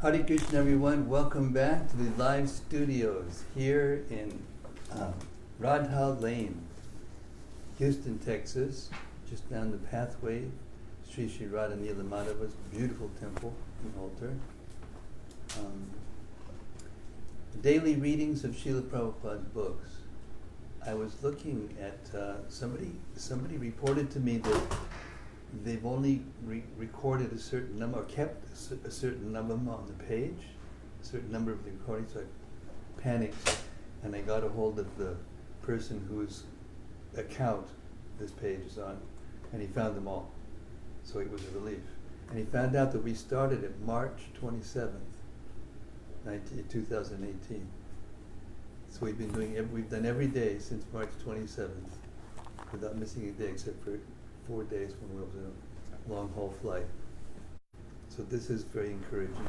Hare Krishna, everyone. Welcome back to the live studios here in Radha Lane, Houston, Texas, just down the pathway, Sri Sri Radha Nila Madhava's beautiful temple and altar. Daily readings of Srila Prabhupada's books. I was looking at somebody reported to me that they've only recorded a certain number, or kept a certain number on the page, a certain number of the recordings. So I panicked, and I got a hold of the person whose account this page is on, and he found them all. So it was a relief. And he found out that we started at March 27th, 2018. So we've done every day since March 27th, without missing a day except for 4 days when we was in a long haul flight. So this is very encouraging.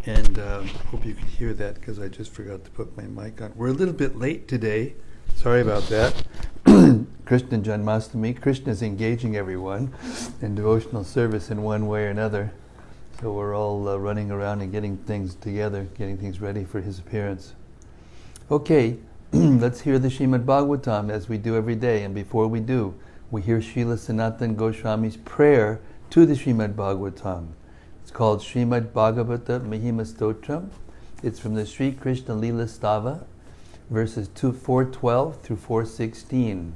And hope you can hear that because I just forgot to put my mic on. We're a little bit late today. Sorry about that. Krishna Janmashtami. Krishna is engaging everyone in devotional service in one way or another. So we're all running around and getting things together, getting things ready for his appearance. Okay. Let's hear the Srimad-Bhagavatam as we do every day. And before we do, we hear Srila Sanatana Goswami's prayer to the Srimad-Bhagavatam. It's called Srimad-Bhagavata Mahima Stotram. It's from the Sri Krishna Lila Stava, verses 412 through 416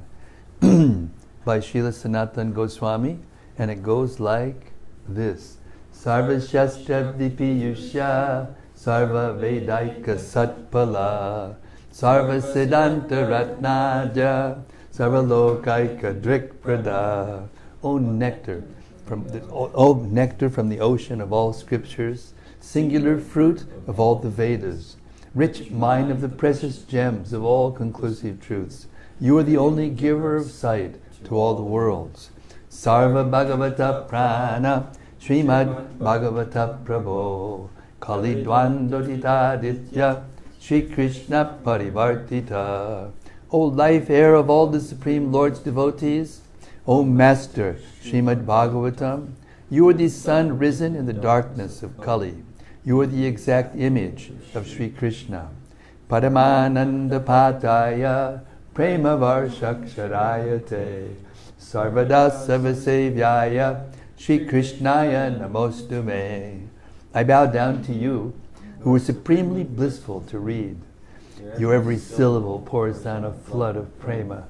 by Srila Sanatana Goswami. And it goes like this. Sarva Shastra Dipiyusha Sarva Vedaika Satpala Sarva Siddhanta Ratnaja Sarva Lokaika Drikprada. O nectar from the ocean of all scriptures, singular fruit of all the Vedas, rich mine of the precious gems of all conclusive truths. You are the only giver of sight to all the worlds. Sarva Bhagavata Prana Srimad Bhagavata Prabho Kali Dvandodita Ditya Shri Krishna Parivartita. O life air of all the Supreme Lord's devotees, O Master Srimad Bhagavatam, you are the sun risen in the darkness of Kali. You are the exact image of Sri Krishna. Paramananda Pataya Prema Varshaksharayate Sarvada Savasevyaya Shri Krishnaya Namostume. I bow down to you, who are supremely blissful to read. Your every syllable pours down a flood of prema.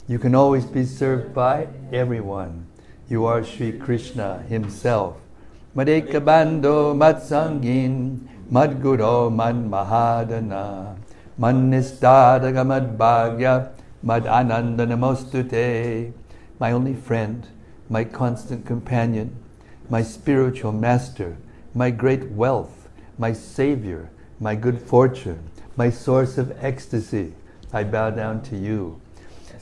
You can always be served by everyone. You are Sri Krishna himself. Madeka Bando Matsangin Madguro Man Mahadana Mannisdadaga Madbhagya Mad Ananda Namostute. My only friend, my constant companion, my spiritual master, my great wealth, my savior, my good fortune, my source of ecstasy, I bow down to you.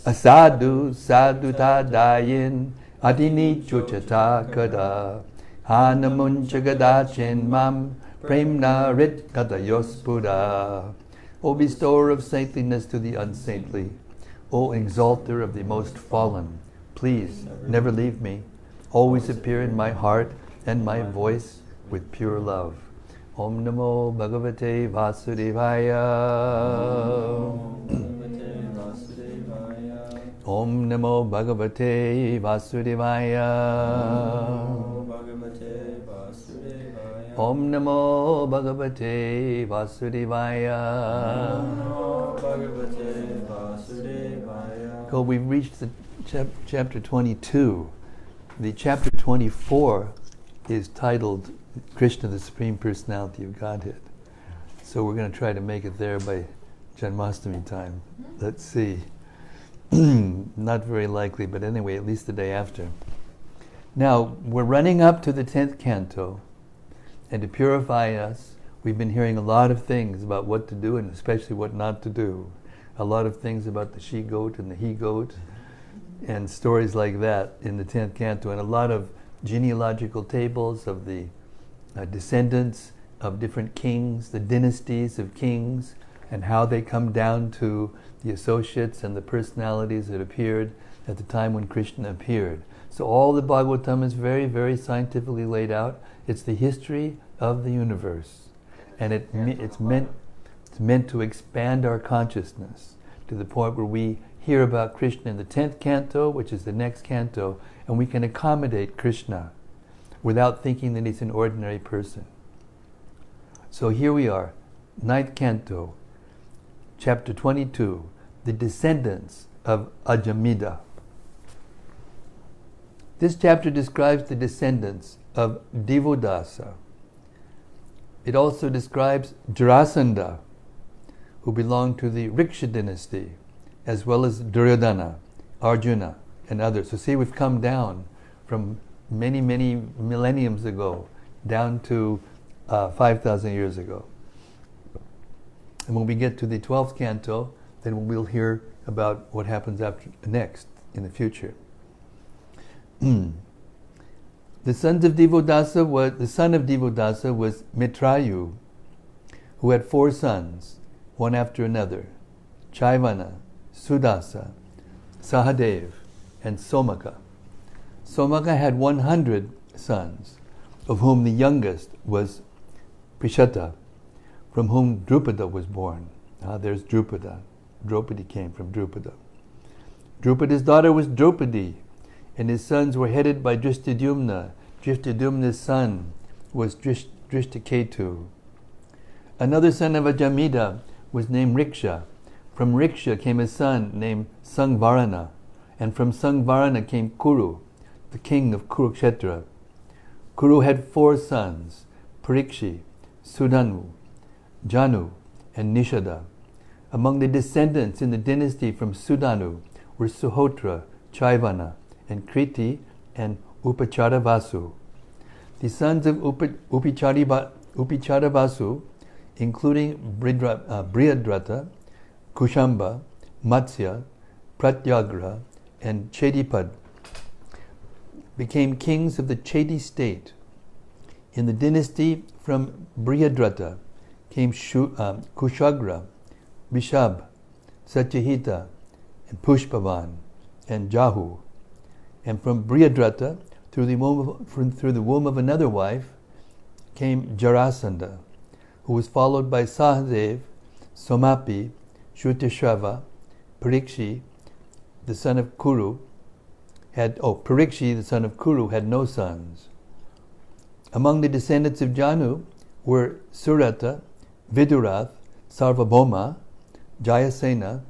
Asadu saduta dayin adini chuchata kada hanamunchagadachin mam premna rit kadayospura. O bestower of saintliness to the unsaintly, O exalter of the most fallen, please never leave me. Always appear in my heart and my voice with pure love. Om Namo Bhagavate Vasudevaya. Om Namo Bhagavate Vasudevaya. Om Namo Bhagavate Vasudevaya. So we've reached the chapter 22. The chapter 24 is titled Krishna, the Supreme Personality of Godhead. So we're going to try to make it there by Janmashtami time. Let's see. Not very likely, but anyway, at least the day after. Now, we're running up to the 10th canto, and to purify us, we've been hearing a lot of things about what to do and especially what not to do. A lot of things about the she-goat and the he-goat, and stories like that in the 10th canto, and a lot of genealogical tables of the descendants of different kings, the dynasties of kings, and how they come down to the associates and the personalities that appeared at the time when Krishna appeared. So all the Bhagavatam is very, very scientifically laid out. It's the history of the universe. And it's meant to expand our consciousness to the point where we hear about Krishna in the 10th canto, which is the next canto, and we can accommodate Krishna without thinking that he's an ordinary person. So here we are, 9th canto, chapter 22, the Descendants of Ajamidha. This chapter describes the descendants of Divodasa. It also describes Jarasandha, who belonged to the Riksha dynasty, as well as Duryodhana, Arjuna, and others. So see, we've come down from many, many millenniums ago down to 5,000 years ago. And when we get to the 12th canto, then we'll hear about what happens next in the future. The son of Divodasa was Mitrayu, who had 4 sons, one after another: Chaivana, Sudasa, Sahadev, and Somaka. Somaka had 100 sons, of whom the youngest was Prishata, from whom Drupada was born. There's Drupada. Draupadi came from Drupada. Drupada's daughter was Draupadi, and his sons were headed by Drishtadyumna. Drishtadyumna's son was Drishtaketu. Another son of Ajamidha was named Riksha. From Riksha came a son named Sangvarana, and from Sangvarana came Kuru, the king of Kurukshetra. Kuru had 4 sons: Parikshi, Sudanu, Janu, and Nishada. Among the descendants in the dynasty from Sudanu were Suhotra, Chaivana, and Kriti, and Upacharavasu. The sons of Upacharavasu, including Brihadrata, Kushamba, Matsya, Pratyagra, and Chedipad, became kings of the Chedi state. In the dynasty from Brihadrata came Kushagra, Vishab, Satyahita, and Pushpavan, and Jahu. And from Brihadrata, through the womb of another wife, came Jarasandha, who was followed by Sahadev, Somapi, Shrutashava, Parikshi, the son of Kuru, Parikshi, the son of Kuru, had no sons. Among the descendants of Janu were Surata, Vidurath, Sarvabhauma, Jayasena,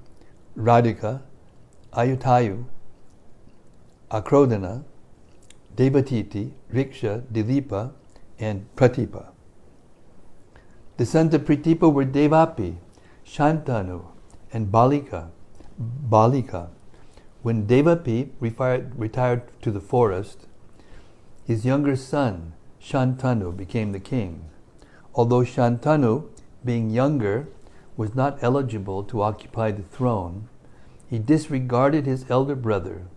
Radhika, Ayutayu, Akrodana, Devatiti, Riksha, Dilipa, and Pratipa. The sons of Pratipa were Devapi, Shantanu, and Balika. When Devapi retired to the forest, his younger son, Shantanu, became the king. Although Shantanu, being younger, was not eligible to occupy the throne, he disregarded his elder brother.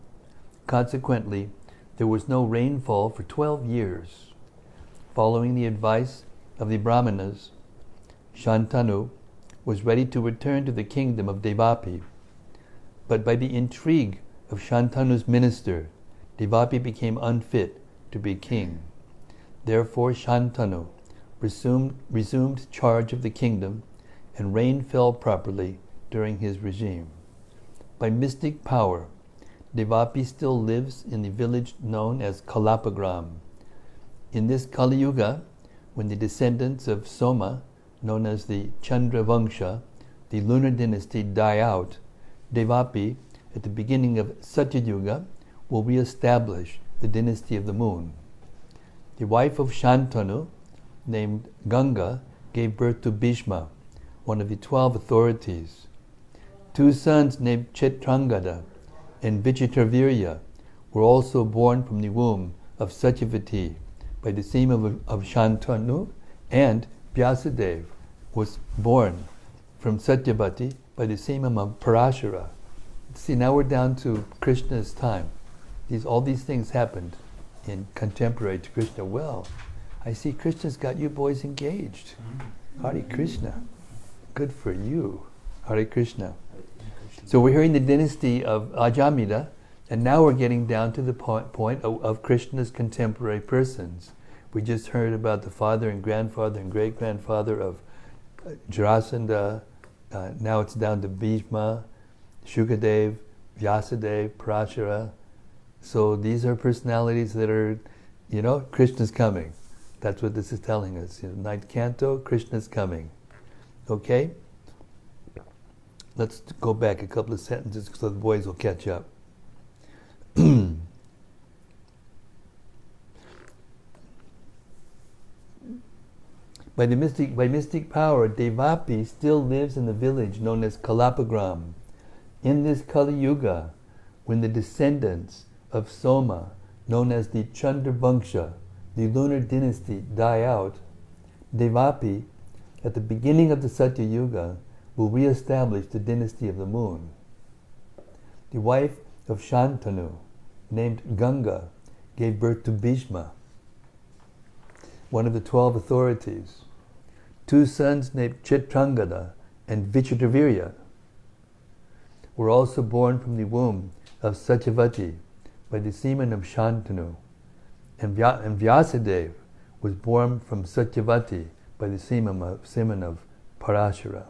Consequently, there was no rainfall for 12 years. Following the advice of the Brahmanas, Shantanu was ready to return to the kingdom of Devapi. But by the intrigue of Shantanu's minister, Devapi became unfit to be king. Therefore Shantanu resumed charge of the kingdom, and rain fell properly during his regime. By mystic power, Devapi still lives in the village known as Kalapagram. In this Kali Yuga, when the descendants of Soma, known as the Chandra Vangsha, the lunar dynasty, die out, Devapi, at the beginning of Satya Yuga, will re-establish the dynasty of the moon. The wife of Shantanu, named Ganga, gave birth to Bhishma, one of the 12 authorities. 2 sons named Chetrangada and Vichitravirya were also born from the womb of Satyavati by the semen of Shantanu, and Vyasadeva was born from Satyavati by the semen of Parashara. See, now we're down to Krishna's time. All these things happened in contemporary to Krishna. Well, I see Krishna's got you boys engaged. Hare Krishna. Good for you. Hare Krishna. So we're hearing the dynasty of Ajamidha, And now we're getting down to the point of Krishna's contemporary persons. We just heard about the father and grandfather and great-grandfather of Jarasandha. Now it's down to Bhishma, Shukadev, Vyasadeva, Parashara. So these are personalities that are, Krishna's coming. That's what this is telling us. Ninth canto, Krishna's coming. Okay? Let's go back a couple of sentences so the boys will catch up. By mystic power, Devapi still lives in the village known as Kalapagram. In this Kali Yuga, when the descendants of Soma, known as the Chandravangsha, the lunar dynasty, die out, Devapi, at the beginning of the Satya Yuga, will re-establish the dynasty of the moon. The wife of Shantanu, named Ganga, gave birth to Bhishma, one of the 12 authorities. 2 sons named Chitrangada and Vichitravirya were also born from the womb of Satyavati by the semen of Shantanu, and Vyasadeva was born from Satyavati by the semen of Parashara.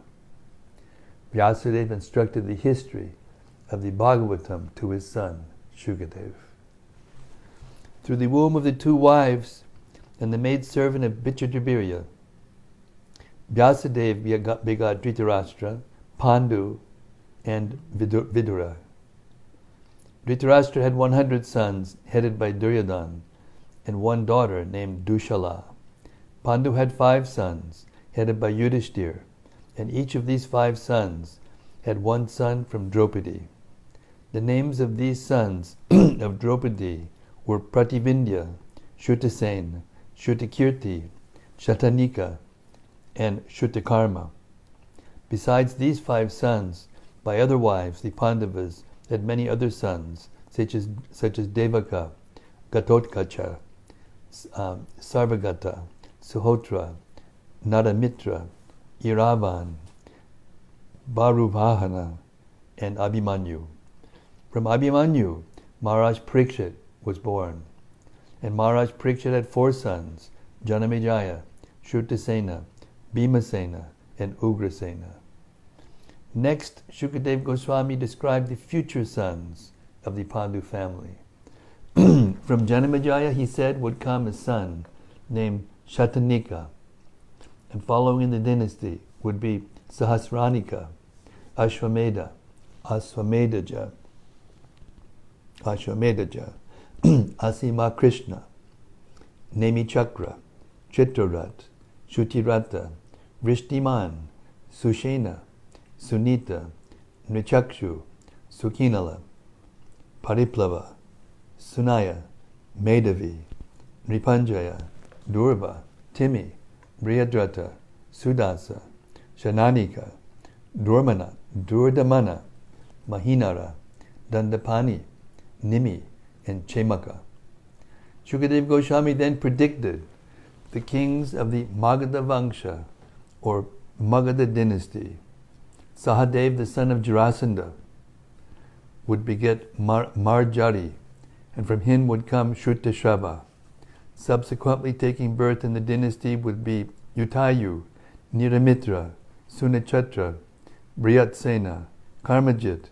Vyasadeva instructed the history of the Bhagavatam to his son, Shukadev. Through the womb of the 2 wives and the maidservant of Vichitravirya, Vyasadeva begot Dhritarashtra, Pandu, and Vidura. Dhritarashtra had 100 sons, headed by Duryodhana, and 1 daughter named Dushala. Pandu had 5 sons, headed by Yudhishthir, and each of these 5 sons had 1 son from Draupadi. The names of these sons of Draupadi were Prativindya, Shrutasena, Shrutakirti, Shatanika, and Shrutakarma. Besides these 5 sons, by other wives, the Pandavas had many other sons, such as Devaka, Gatotkacha, Sarvagata, Suhotra, Nadamitra, Iravan, Barubhahana, and Abhimanyu. From Abhimanyu, Maharaj Parikshit was born. And Maharaj Parikshit had 4 sons, Janamejaya, Shrutasena, Bhimasena, and Ugrasena. Next, Shukadev Goswami described the future sons of the Pandu family. From Janamejaya, he said, would come a son named Shatanika, and following in the dynasty would be Sahasranika, Ashwamedha, Asima Krishna, Nemi Chakra, Chitrarat, Shutirata, Vrishtiman, Sushena, Sunita, Nrichakshu, Sukinala, Pariplava, Sunaya, Medhavi, Nripanjaya, Durva, Timi, Brihadrata, Sudasa, Shananika, Durdamana, Mahinara, Dandapani, Nimi, and Chemaka. Shukadev Goswami then predicted the kings of the Magadha Vangsha, or Magadha dynasty. Sahadev, the son of Jarasandha, would beget Marjari, and from him would come Shrutashrava. Subsequently taking birth in the dynasty would be Utayu, Niramitra, Sunachatra, Brihatsena, Karmajit,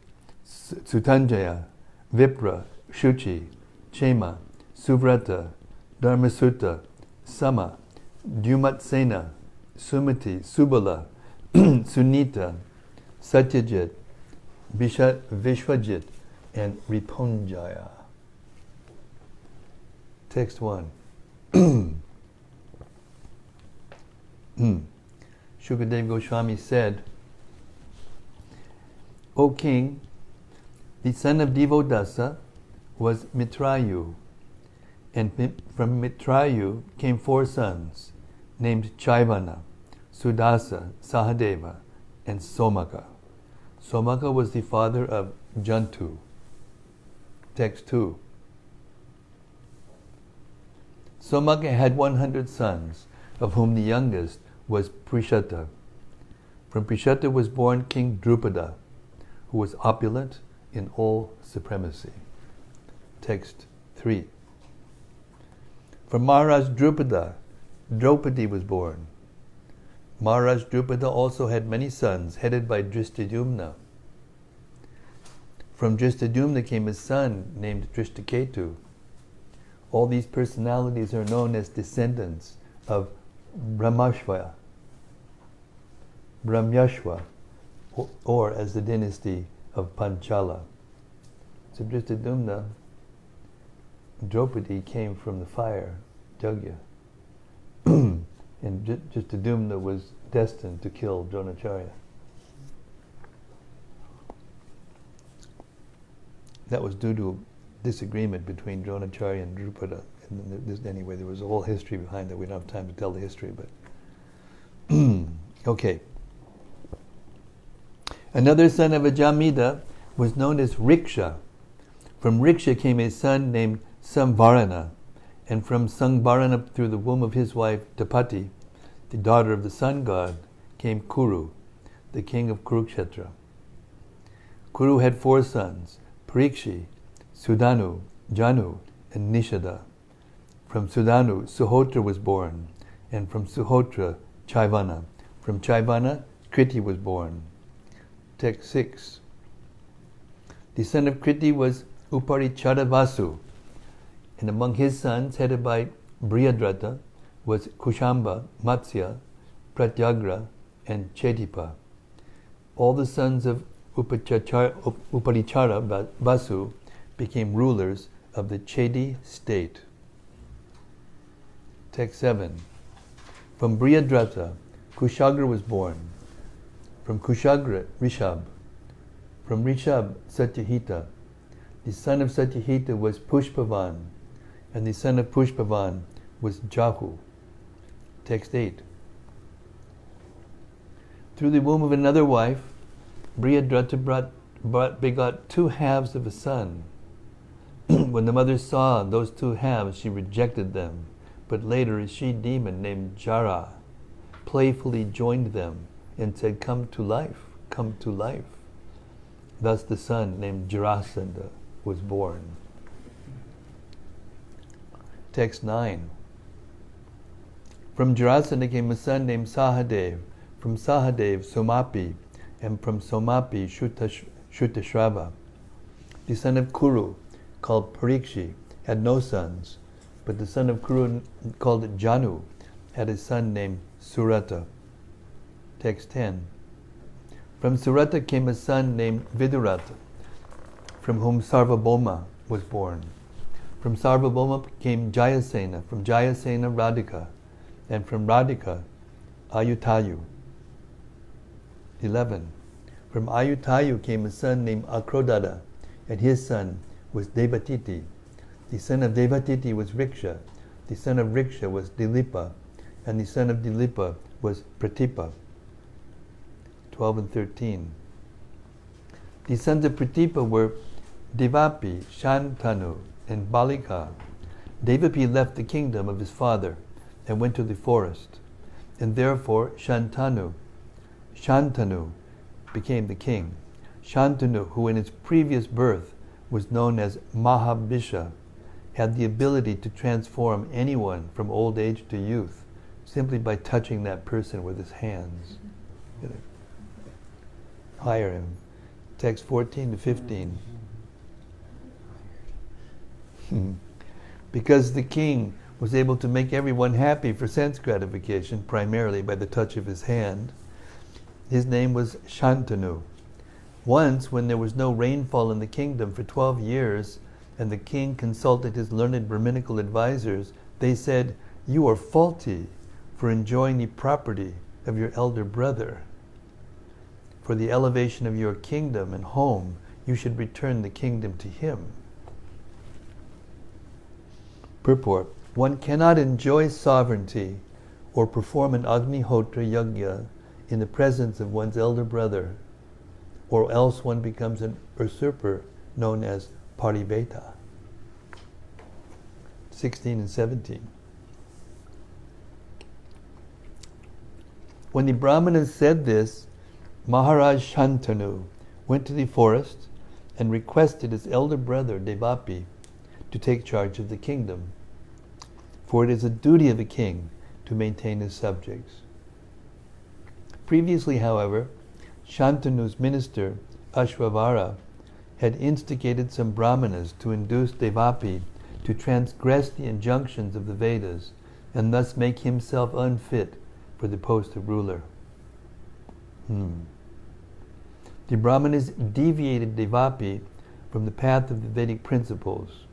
Sutanjaya, Vipra, Shuchi, Chema, Suvrata, Dharmasutta, Sama, Dyumatsena, Sumati, Subala, Sunita, Satyajit, Vishwajit, and Ripunjaya. Text 1. Shukadev Goswami said, O king, the son of Divodasa was Mitrayu, and from Mitrayu came 4 sons, named Chaivana, Sudasa, Sahadeva, and Somaka. Somaka was the father of Jantu. Text 2. Somaka had 100 sons, of whom the youngest was Prishata. From Prishata was born King Drupada, who was opulent in all supremacy. Text 3. From Maharaj Drupada, Draupadi was born. Maharaj Drupada also had many sons, headed by Drishtadyumna. From Drishtadyumna came a son named Drishtaketu. All these personalities are known as descendants of Brahmashva, or as the dynasty of Panchala. So Drishtadyumna, Draupadi came from the fire, Yajna. And Drishtadyumna was destined to kill Dronacharya. That was due to disagreement between Dronacharya and Drupada. And anyway, there was a whole history behind that. We don't have time to tell the history, but okay. Another son of Ajamidha was known as Riksha. From Riksha came a son named Samvarana, and from Samvarana, through the womb of his wife Tapati, the daughter of the sun god, came Kuru, the king of Kurukshetra. Kuru had 4 sons, Parikshi, Sudanu, Janu, and Nishada. From Sudanu, Suhotra was born, and from Suhotra, Chaivana. From Chaivana, Kriti was born. Text 6. The son of Kriti was Uparichara Vasu, and among his sons, headed by Brihadrata, was Kushamba, Matsya, Pratyagra, and Chedipa. All the sons of Uparichara Vasu became rulers of the Chedi state. Text 7. From Brihadrata, Kushagra was born. From Kushagra, Rishab. From Rishab, Satyahita. The son of Satyahita was Pushpavan, and the son of Pushpavan was Jahu. Text 8. Through the womb of another wife, Brihadrata begot 2 halves of a son. When the mother saw those 2 halves, she rejected them. But later a she-demon named Jara playfully joined them and said, "Come to life, come to life." Thus the son named Jarasandha was born. Text 9. From Jarasandha came a son named Sahadev. From Sahadev, Somapi, and from Somapi, Shutashrava. The son of Kuru, called Parikshi, had no sons, but the son of Kuru, called Janu, had a son named Surata. Text 10. From Surata came a son named Vidurata, from whom Sarvabhauma was born. From Sarvabhauma came Jayasena, from Jayasena Radhika, and from Radhika Ayutayu. 11. From Ayutayu came a son named Akrodada, and his son was Devatiti. The son of Devatiti was Riksha, the son of Riksha was Dilipa, and the son of Dilipa was Pratipa. 12 and 13. The sons of Pratipa were Devapi, Shantanu, and Balika. Devapi left the kingdom of his father and went to the forest, and therefore Shantanu became the king. Shantanu, who in its previous birth was known as Mahabisha, had the ability to transform anyone from old age to youth simply by touching that person with his hands. Hire him. Text 14 to 15. Because the king was able to make everyone happy for sense gratification, primarily by the touch of his hand, his name was Shantanu. Once, when there was no rainfall in the kingdom for 12 years, and the king consulted his learned Brahminical advisors, they said, "You are faulty for enjoying the property of your elder brother. For the elevation of your kingdom and home, you should return the kingdom to him." Purport: one cannot enjoy sovereignty or perform an Agnihotra Yajna in the presence of one's elder brother, or else one becomes an usurper known as Pariveta. 16 and 17. When the Brahmanas said this, Maharaj Shantanu went to the forest and requested his elder brother Devapi to take charge of the kingdom. For it is the duty of a king to maintain his subjects. Previously, however, Shantanu's minister, Ashvavara, had instigated some brahmanas to induce Devapi to transgress the injunctions of the Vedas and thus make himself unfit for the post of ruler. The brahmanas deviated Devapi from the path of the Vedic principles,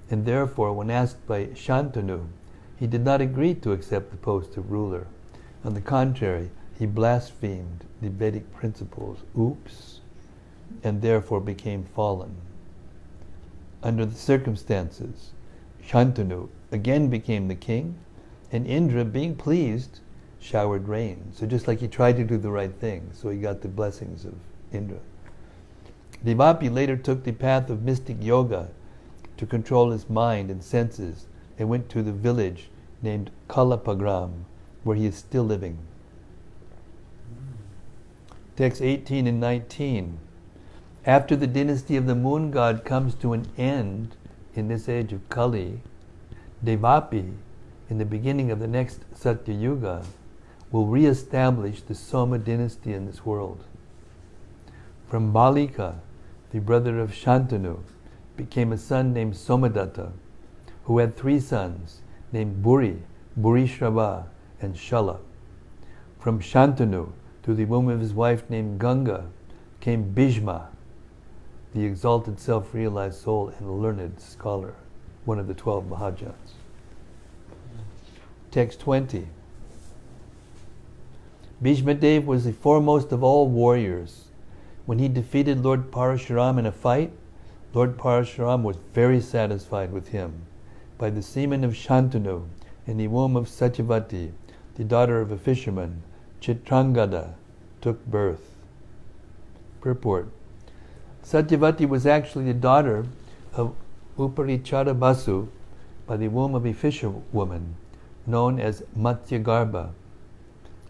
and therefore, when asked by Shantanu, he did not agree to accept the post of ruler. On the contrary, he blasphemed the Vedic principles, and therefore became fallen. Under the circumstances, Shantanu again became the king, and Indra, being pleased, showered rain. So just like he tried to do the right thing, so he got the blessings of Indra. Devapi later took the path of mystic yoga to control his mind and senses, and went to the village named Kalapagram, where he is still living. Text 18 and 19. After the dynasty of the moon god comes to an end in this age of Kali, Devapi, in the beginning of the next Satya Yuga, will re-establish the Soma dynasty in this world. From Balika, the brother of Shantanu, became a son named Somadatta, who had 3 sons named Buri, Burishrava, and Shala. From Shantanu, through the womb of his wife named Ganga, came Bhishma, the exalted self-realized soul and learned scholar, one of the 12 Mahajans. Text 20. Bhishma Dev was the foremost of all warriors. When he defeated Lord Parashuram in a fight, Lord Parashuram was very satisfied with him. By the semen of Shantanu, in the womb of Satyavati, the daughter of a fisherman, Chitrangada took birth. Purport. Satyavati was actually the daughter of Uparichara Basu by the womb of a fisherwoman known as Matsyagarbha.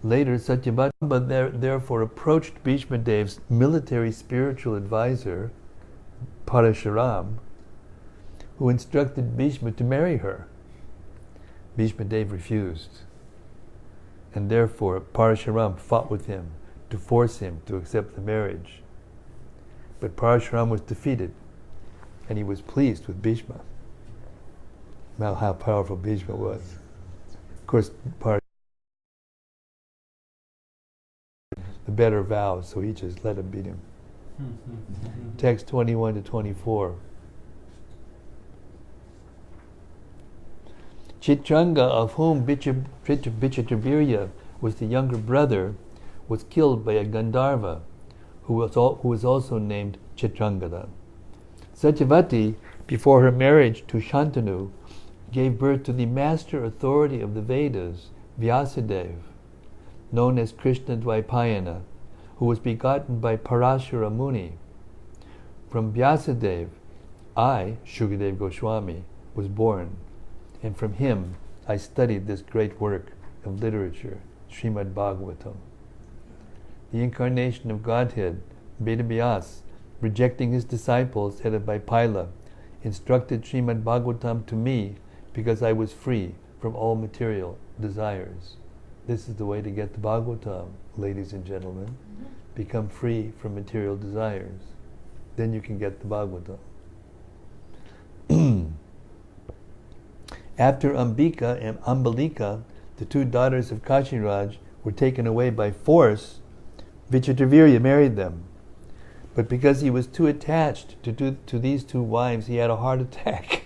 Later, Satyavati therefore approached Bhishma Dev's military spiritual advisor, Parashuram, who instructed Bhishma to marry her. Bhishma Dev refused, and therefore Parashuram fought with him to force him to accept the marriage. But Parashuram was defeated, and he was pleased with Bhishma. Now how powerful Bhishma was. Of course, the better vows, so he just let him beat him. Text 21 to 24. Chitranga, of whom Vichitravirya was the younger brother, was killed by a Gandharva, who was also named Chitrangada. Satyavati, before her marriage to Shantanu, gave birth to the master authority of the Vedas, Vyasadeva, known as Krishna Dvaipayana, who was begotten by Parashara Muni. From Vyasadeva, I, Shukadev Goswami, was born, and from him I studied this great work of literature, Srimad-Bhagavatam. The incarnation of Godhead, Vedavyas, rejecting his disciples headed by Pila, instructed Srimad-Bhagavatam to me because I was free from all material desires. This is the way to get the Bhagavatam, ladies and gentlemen. Become free from material desires. Then you can get the Bhagavatam. After Ambika and Ambalika, the 2 daughters of Kashiraj, were taken away by force, Vichitravirya married them. But because he was too attached to these 2 wives, he had a heart attack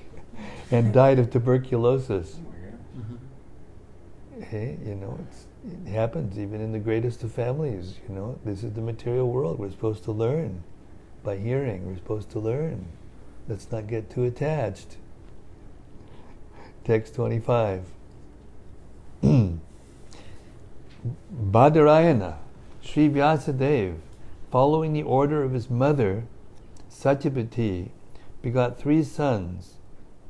and died of tuberculosis. Hey, it happens even in the greatest of families. This is the material world. We're supposed to learn by hearing. We're supposed to learn. Let's not get too attached. Text 25. Badarayana, Sri Vyasadeva, following the order of his mother, Satyavati, begot 3 sons,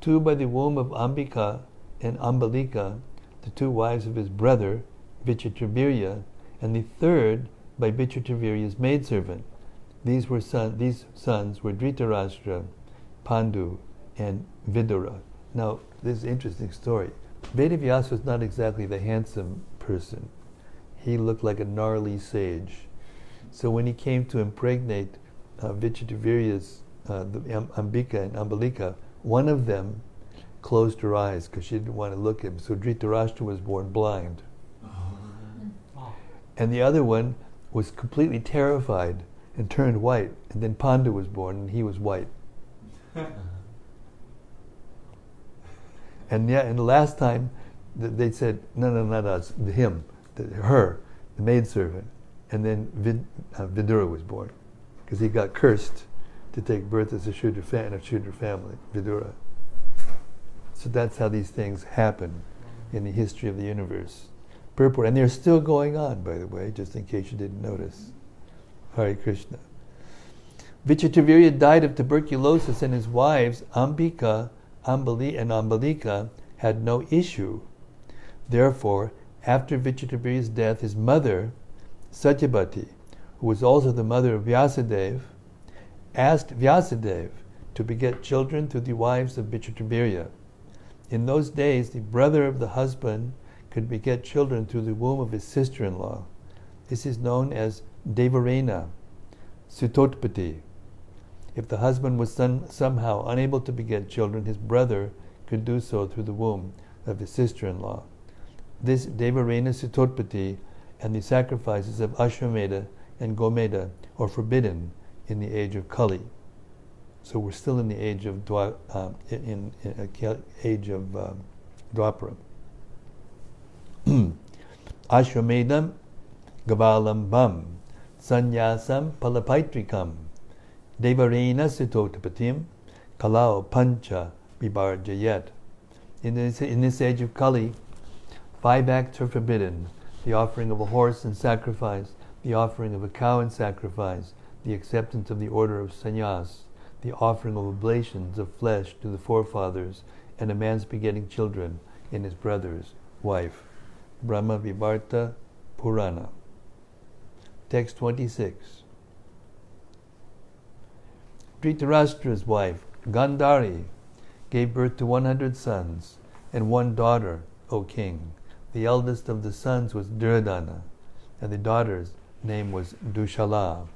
2 by the womb of Ambika and Ambalika, the 2 wives of his brother, Vichitravirya, and the 3rd by Vichitravirya's maidservant. These sons were Dhritarashtra, Pandu, and Vidura. Now, this is an interesting story. Vedavyasa was not exactly the handsome person. He looked like a gnarly sage. So when he came to impregnate Vichitravirya's, Ambika and Ambalika, one of them closed her eyes because she didn't want to look at him. So Dhritarashtra was born blind. And the other one was completely terrified and turned white. And then Pandu was born and he was white. And the last time they said, no, not us, him, her, the maidservant. And then Vidura was born because he got cursed to take birth as a Shudra in a Shudra family, Vidura. So that's how these things happen in the history of the universe. Purport, and they're still going on, by the way, just in case you didn't notice. Hare Krishna. Vichitravirya died of tuberculosis, and his wives, Ambika and Ambalika, had no issue. Therefore, after Vichitravirya's death, his mother, Satyabhati, who was also the mother of Vyasadeva, asked Vyasadeva to beget children through the wives of Vichitravirya. In those days, the brother of the husband could beget children through the womb of his sister-in-law. This is known as Devarena, Sutotpati. If the husband was somehow unable to beget children, his brother could do so through the womb of his sister-in-law. This Devarena Sutotpati and the sacrifices of Ashwamedha and Gomedha are forbidden in the age of Kali. So we're still in the age of Dwapara. Ashwamedham Gavalambam Sanyasam Palapaitrikam Devarena Sitotapatim Kalao Pancha Vibarjayat. In this age of Kali, 5 acts are forbidden: the offering of a horse in sacrifice, the offering of a cow in sacrifice, the acceptance of the order of sannyas, the offering of oblations of flesh to the forefathers, and a man's begetting children in his brother's wife. Brahma Vivarta Purana. Text 26. Dhritarashtra's wife, Gandhari, gave birth to 100 sons and 1 daughter, O king. The eldest of the sons was Duryodhana, and the daughter's name was Dushala.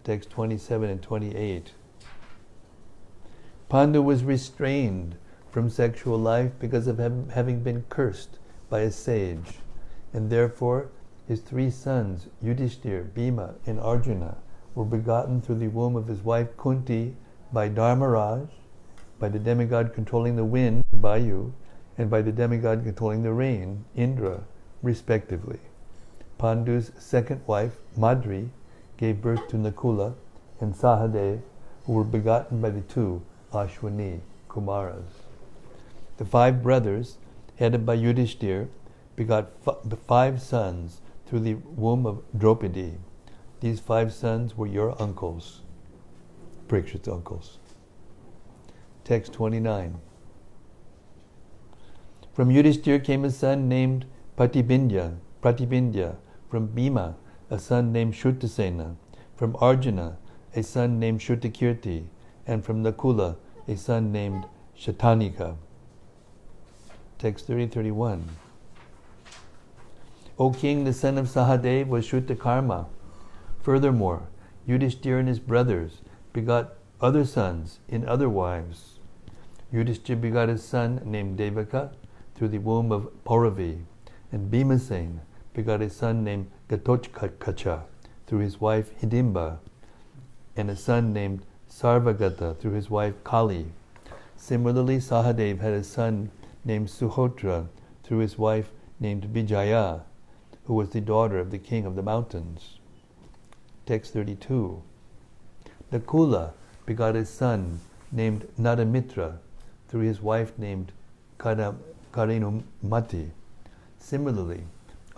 Text 27 and 28. Pandu was restrained from sexual life because of having been cursed by a sage, and therefore his 3 sons, Yudhishthir, Bhima, and Arjuna, were begotten through the womb of his wife Kunti by Dharmaraj, by the demigod controlling the wind, Vayu, and by the demigod controlling the rain, Indra, respectively. Pandu's second wife, Madri, gave birth to Nakula and Sahadev, who were begotten by the 2 Ashwini Kumaras. The 5 brothers, headed by Yudhishthir, begot 5 sons through the womb of Draupadi. These 5 sons were your uncles, Parikshit's uncles. Text 29. From Yudhishthir came a son named Pratibindya. From Bhima, a son named Shrutasena. From Arjuna, a son named Shrutakirti. And from Nakula, a son named Shatanika. Text 30-31. O king, the son of Sahadev was Shrutakarma. Furthermore, Yudhishthir and his brothers begot other sons in other wives. Yudhishthir begot a son named Devaka through the womb of Pauravi, and Bhimasen begot a son named Gatochkacha through his wife Hidimba, and a son named Sarvagata through his wife Kali. Similarly, Sahadev had a son named Suhotra through his wife named Vijaya, who was the daughter of the king of the mountains. Text 32. Nakula begot a son named Nadamitra through his wife named Karinumati. Similarly,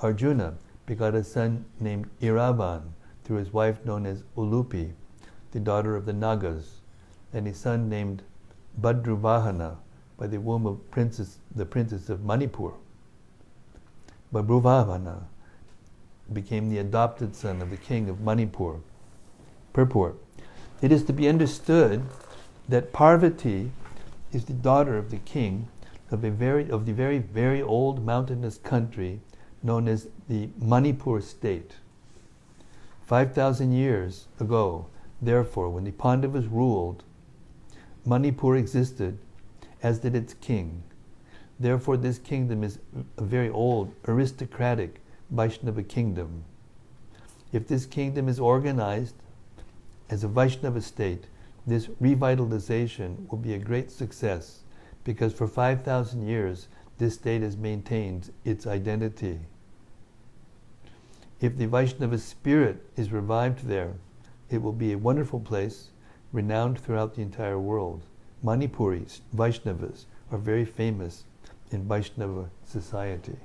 Arjuna begot a son named Iravan through his wife known as Ulupi, the daughter of the Nagas, and a son named Badruvahana by the womb of the princess of Manipur. Badruvahana became the adopted son of the king of Manipur. Purport. It is to be understood that Parvati is the daughter of the king of the very old mountainous country known as the Manipur state. 5,000 years ago, therefore, when the Pandavas ruled, Manipur existed, as did its king. Therefore, this kingdom is a very old, aristocratic Vaishnava kingdom. If this kingdom is organized as a Vaishnava state, this revitalization will be a great success, because for 5,000 years, this state has maintained its identity. If the Vaishnava spirit is revived there, it will be a wonderful place, renowned throughout the entire world. Manipuris, Vaishnavas, are very famous in Vaishnava society.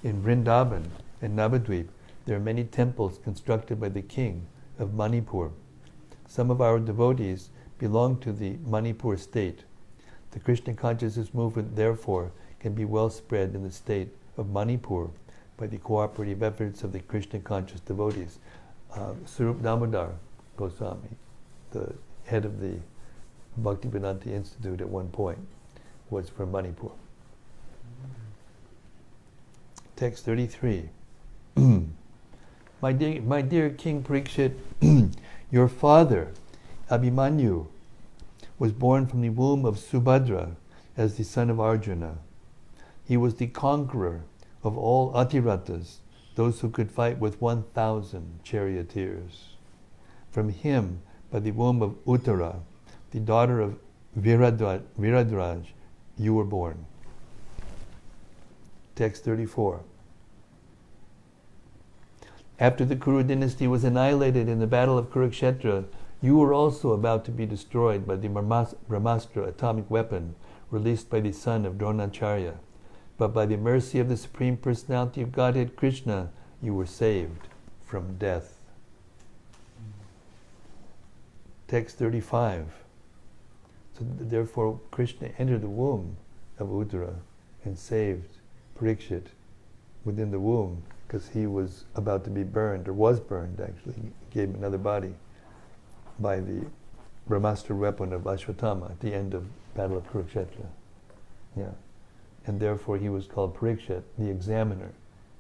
In Vrindavan and Navadvip, there are many temples constructed by the king of Manipur. Some of our devotees belong to the Manipur state. The Krishna consciousness movement, therefore, can be well spread in the state of Manipur by the cooperative efforts of the Krishna conscious devotees. Sarup Damodar Goswami, the head of the Bhaktivedanta Institute at one point, was from Manipur. Text 33. My dear King Parikshit, your father, Abhimanyu, was born from the womb of Subhadra as the son of Arjuna. He was the conqueror of all Atiratas, those who could fight with 1,000 charioteers. From him, by the womb of Uttara, the daughter of Viradraj, you were born. Text 34. After the Kuru dynasty was annihilated in the battle of Kurukshetra, you were also about to be destroyed by the Brahmastra atomic weapon released by the son of Dronacharya. But by the mercy of the Supreme Personality of Godhead Krishna, you were saved from death. Text 35. So therefore Krishna entered the womb of Uttara and saved Parikshit within the womb, because he was about to be burned, or was burned actually. He gave him another body by the Brahmastra weapon of Ashwatthama at the end of Battle of Kurukshetra. Yeah. And therefore he was called Parikshit, the examiner,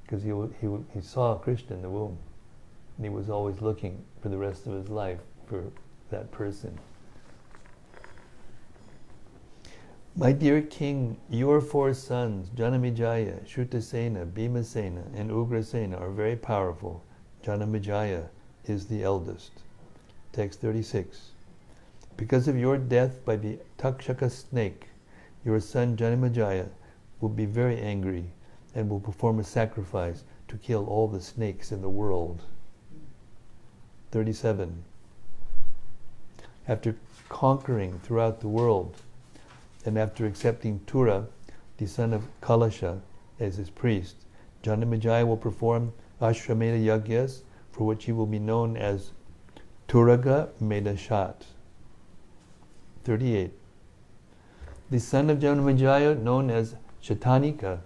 because he saw Krishna in the womb, and he was always looking for the rest of his life for that person. My dear king, your 4 sons, Janamejaya, Shrutasena, Bhimasena, and Ugrasena, are very powerful. Janamejaya is the eldest. Text 36. Because of your death by the Takshaka snake, your son Janamejaya will be very angry and will perform a sacrifice to kill all the snakes in the world. 37. After conquering throughout the world, and after accepting Tura, the son of Kalasha, as his priest, Janamejaya will perform Ashrameda Yagyas, for which he will be known as Turaga Medashat. 38. The son of Janamejaya, known as Shatanika,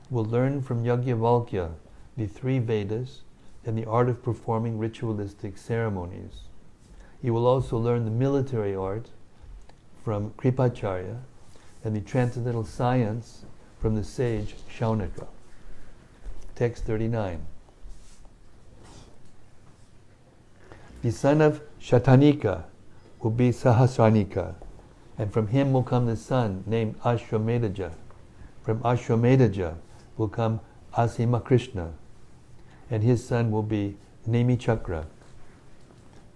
will learn from Yajnavalkya the 3 Vedas and the art of performing ritualistic ceremonies. He will also learn the military art from Kripacharya and the transcendental science from the sage Shaunaka. Text 39. The son of Shatanika will be Sahasranika, and from him will come the son named Ashwamedaja. From Ashwamedaja will come Asima Krishna, and his son will be Nemi Chakra.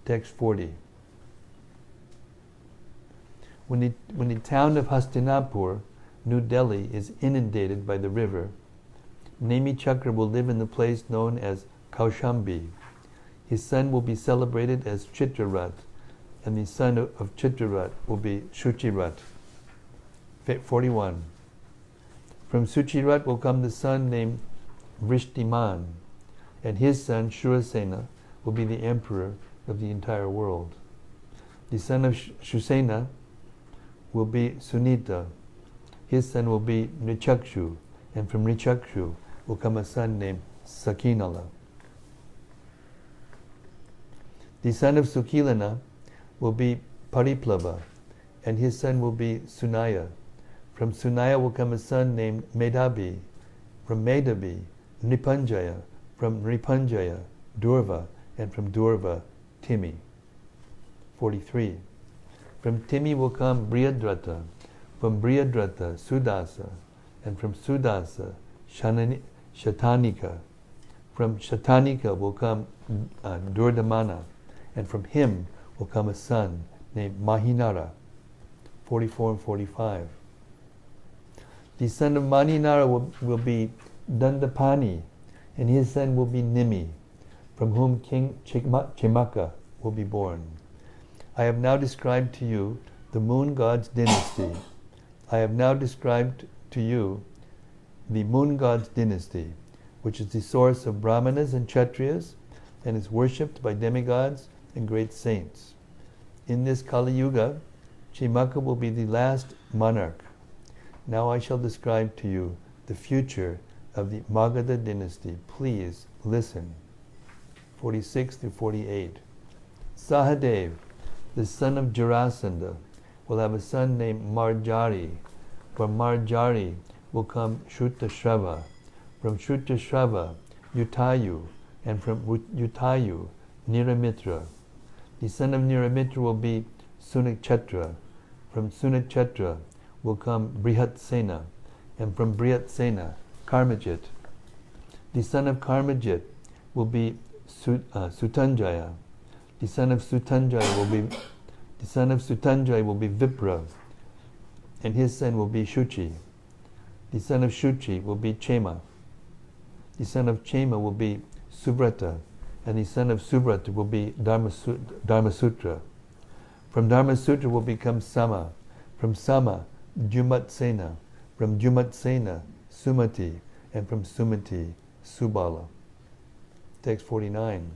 Text 40. When the town of Hastinapur, New Delhi, is inundated by the river, Nemi Chakra will live in the place known as Kaushambi. His son will be celebrated as Chitrarat, and the son of Chitrarat will be Shuchirat. 41. From Suchirat will come the son named Vrishtiman, and his son Shurasena will be the emperor of the entire world. The son of Shusena will be Sunita. His son will be Nichakshu, and from Nichakshu will come a son named Sakinala. The son of Sukilana will be Pariplava, and his son will be Sunaya. From Sunaya will come a son named Medabhi. From Medabhi, Nipanjaya. From Nipanjaya, Durva. And from Durva, Timi. 43. From Timi will come Brihadrata. From Brihadrata, Sudasa. And from Sudasa, Shatanika. From Shatanika will come Durdamana. And from him will come a son named Mahinara. 44 and 45. The son of Mahinara will be Dandapani, and his son will be Nimi, from whom King Chimaka will be born. I have now described to you the moon god's dynasty. I have now described to you the moon god's dynasty, which is the source of Brahmanas and Kshatriyas, and is worshipped by demigods and great saints. In this Kali Yuga, Chimaka will be the last monarch. Now I shall describe to you the future of the Magadha dynasty. Please listen. 46 through 48. Sahadev, the son of Jarasandha, will have a son named Marjari. From Marjari will come Shrutashrava. From Shrutashrava, Utayu, and from Utayu, Niramitra. The son of Niramitra will be Sunakshetra. From Sunakshetra will come Brihatsena, and from Brihatsena, Karmajit. The son of Karmajit will be Sutanjaya. The son of Sutanjaya will be Vipra, and his son will be Shuchi. The son of Shuchi will be Chema. The son of Chema will be Subrata, and the son of Subrata will be Dharmasutra. From Dharmasutra will become Sama. From Sama, Jumatsena. From Jumatsena, Sumati. And from Sumati, Subala. Text 49.